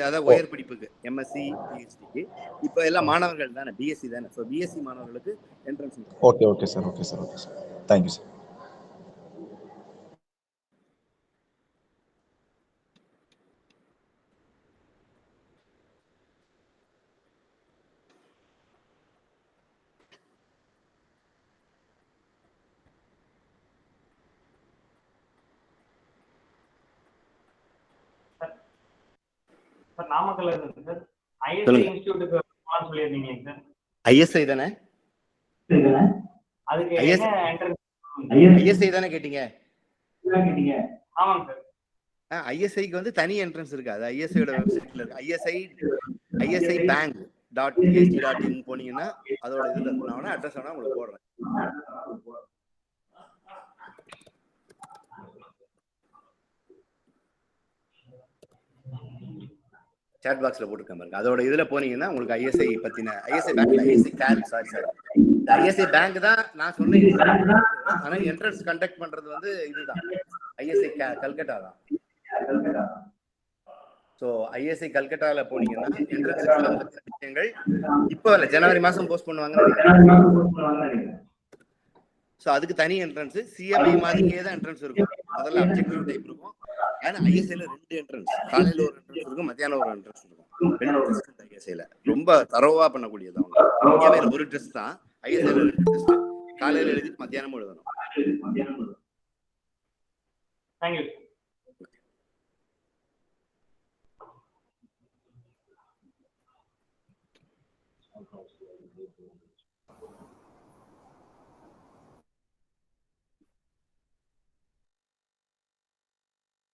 அதாவது உயர் படிப்புக்கு எம்எஸ்சி பிஹெச்டிக்கு இப்போ எல்லாம் மாணவர்கள் தானே, பிஎஸ்சி தானே. ஸோ பிஎஸ்சி மாணவர்களுக்கு entrance. Okay sir. Thank you sir. Sir நாமக்கல்ல இருக்கு சார். ஐஎஸ்ஐ இன்ஸ்டிடியூட்டுக்கு போலாம்னு சொல்லிருந்தீங்க சார். ஐஎஸ்ஐ தானே? அதுக்கு என்ன என்ட்ரன்ஸ்? ஐஎஸ்ஐ தானே கேட்டீங்க? ஆமாங்க சார். ஐஎஸ்ஐக்கு வந்து தனி என்ட்ரன்ஸ் இருக்கு. அது ஐஎஸ்ஐயோட வெப்சைட்ல இருக்கு. ஐஎஸ்ஐ bank.psd.in போனீங்கன்னா அதோட இதுல நான் அட்ரஸ் வேணா உங்களுக்கு போடுறேன். சாட் பாக்ஸ்ல போட்டுருக்கேன் பாருங்க. அதோட இதுல போனீங்கன்னா உங்களுக்கு ஐஎஸ்ஐ பத்தின ஐஎஸ்ஐ பேங்க் தான் நான் சொன்னேன். ஆனா என்ட்ரன்ஸ் கண்டக்ட் பண்றது வந்து இதுதான் ஐஎஸ்ஐ கல்கட்டா தான். ஸோ ஐஎஸ்ஐ கல்கட்டால போனீங்கன்னா என்ட்ரன்ஸ் விஷயங்கள் இப்போ இல்லை, ஜனவரி மாசம் போஸ்ட் பண்ணுவாங்க. ஸோ அதுக்கு தனி என்ட்ரன்ஸ். சிஎம்ஐ மாதிரியே தான் என்ட்ரன்ஸ் இருக்கும். அதெல்லாம் அப்ஜெக்டிவ் டைப் இருக்கும். ஏன்னா ஐஎஸ்ஐல 2 என்ட்ரன்ஸ், காலையில ஒரு என்ட்ரன்ஸ் இருக்கும், மத்தியானம் ஒரு என்ட்ரன்ஸ் இருக்கும். 2 டெஸ்ட் ஐஎஸ்ஐல ரொம்ப தரோவா பண்ணக்கூடியது. அவங்க ஒரு டெஸ்ட் தான், ஐஎஸ்ஐல 2 டெஸ்ட். காலையில எழுதி மத்தியானமும் எழுதணும். தேங்க்யூ.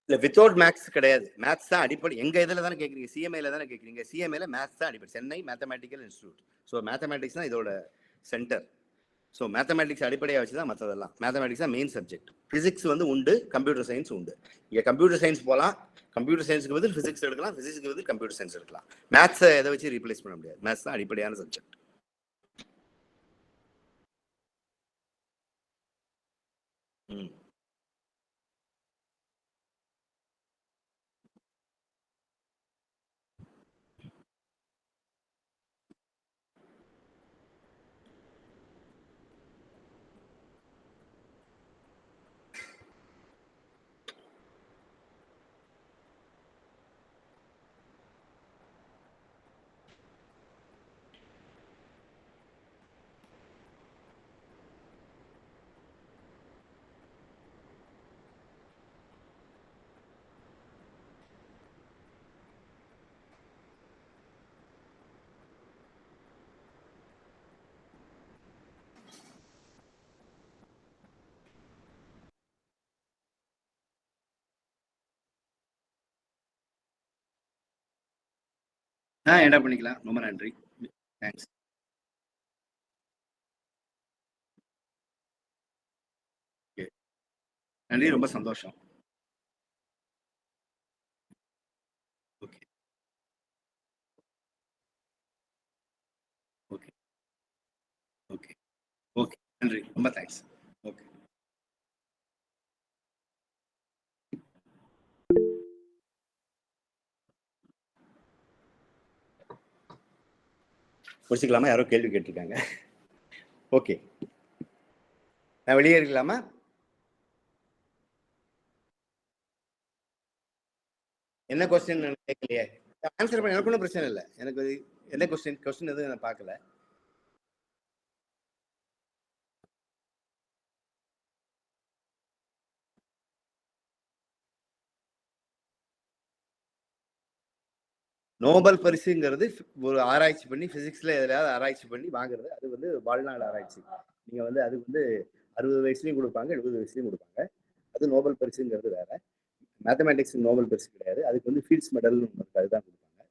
இல்ல வித்தவுட் மேத்ஸ் கிடையாது. மேத்ஸ் தான் அடிப்படை. எங்க இதுல தானே கேட்குறீங்க, சிஎம்ஐல தானே கேட்குறீங்க. சிஎம்ஐல மேத்ஸ் தான் அடிப்படை. Chennai mathematical institute. So mathematics தான் இதோட சென்டர். ஸோ மேத்தமேட்டிக்ஸ் அடிப்படையாக வச்சு தான் மற்றதெல்லாம். மேத்தமேட்டிக்ஸ் தான் மெயின் சப்ஜெக்ட். ஃபிசிக்ஸ் வந்து உண்டு, கம்ப்யூட்டர் சயின்ஸ் உண்டு. இங்கே கம்ப்யூட்டர் சயின்ஸ் போகலாம், கம்ப்யூட்டர் சயின்ஸுக்கு பதில் ஃபிசிக்ஸ் எடுக்கலாம், ஃபிசிக்ஸ்க்கு பதில் கம்ப்யூட்டர் சயின்ஸ் எடுக்கலாம். மேத்ஸை எதை வச்சு ரீப்ளேஸ் பண்ண முடியாது. மேத்ஸ் தான் அடிப்படையான சப்ஜெக்ட். என்ன பண்ணிக்கலாம். ரொம்ப நன்றி. தேங்க்ஸ். நன்றி, ரொம்ப சந்தோஷம். ஓகே ஓகே ஓகே ஓகே நன்றி, ரொம்ப தேங்க்ஸ். ஓகே. முடிச்சுக்கலாமா? யாரோ கேள்வி கேட்டிருக்காங்க. ஓகே, நான் வெளியே இருக்கலாமா? என்ன கொஸ்டின் கேட்கலையே, ஆன்சர் பண்ண எனக்கு ஒன்றும் பிரச்சனை இல்லை. எனக்கு என்ன கொஸ்டின் எதுவும் நான் பார்க்கல. நோபல் பரிசுங்கிறது ஒரு ஆராய்ச்சி பண்ணி பிசிக்ஸ்ல எதுலையாவது ஆராய்ச்சி பண்ணி வாங்குறது. அது வந்து வாழ்நாள் ஆராய்ச்சி. நீங்க வந்து அது வந்து 60 வயசுலயும் கொடுப்பாங்க, 70 வயசுலயும் கொடுப்பாங்க. அது நோபல் பரிசுங்கிறது வேற. மேத்தமேட்டிக்ஸ் நோபல் பரிசு கிடையாது. அதுக்கு வந்து ஃபீல்ட்ஸ் மெடல்னு அதுதான் கொடுப்பாங்க.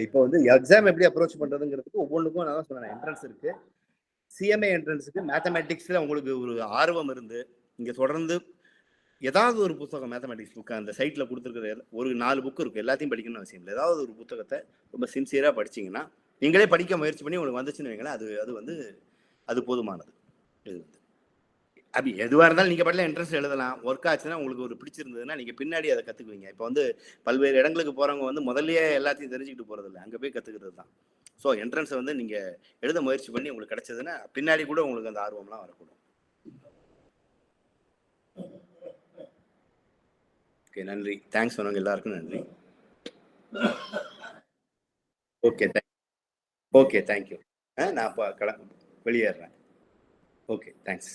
இப்போ வந்து எக்ஸாம் எப்படி அப்ரோச் பண்றதுங்கிறதுக்கு ஒவ்வொன்றுக்கும் நான் தான் சொன்னேன், என்ட்ரன்ஸ் இருக்கு, சிஎம்ஏ என்ட்ரன்ஸுக்கு மேத்தமேட்டிக்ஸில் உங்களுக்கு ஒரு ஆர்வம் இருந்து இங்கே தொடர்ந்து ஏதாவது ஒரு புத்தகம் மேத்தமேட்டிக்ஸ் புக்கு அந்த சைட்டில் கொடுத்துருக்குற ஒரு 4 புக்கு இருக்குது, எல்லாத்தையும் படிக்கணும்னு அவசியம் இல்லை. ஏதாவது ஒரு புத்தகத்தை ரொம்ப சின்சியராக படிச்சிங்கன்னா நீங்களே படிக்க முயற்சி பண்ணி உங்களுக்கு வந்துச்சுன்னு வைங்களேன், அது வந்து அது போதுமானது. இது வந்து அப்படி எதுவாக இருந்தாலும் நீங்கள் பாட்டில் என்ட்ரன்ஸ் எழுதலாம். ஒர்க் ஆச்சுன்னா உங்களுக்கு ஒரு பிடிச்சிருந்ததுன்னா நீங்கள் பின்னாடி அதை கற்றுக்குவீங்க. இப்போ வந்து பல்வேறு இடங்களுக்கு போகிறவங்க வந்து முதல்லயே எல்லாத்தையும் தெரிஞ்சுக்கிட்டு போகிறதில்ல, அங்கே போய் கற்றுக்கிறது தான். ஸோ என்ட்ரன்ஸை வந்து நீங்கள் எழுத முயற்சி பண்ணி உங்களுக்கு கிடைச்சதுன்னா பின்னாடி கூட உங்களுக்கு அந்த ஆர்வம்லாம் வரக்கூடும். ஓகே, நன்றி. தேங்க்ஸ் சொன்னவங்க எல்லாருக்கும் நன்றி. Okay thank you. நான் இப்போ வெளியேறேன். Okay, thanks.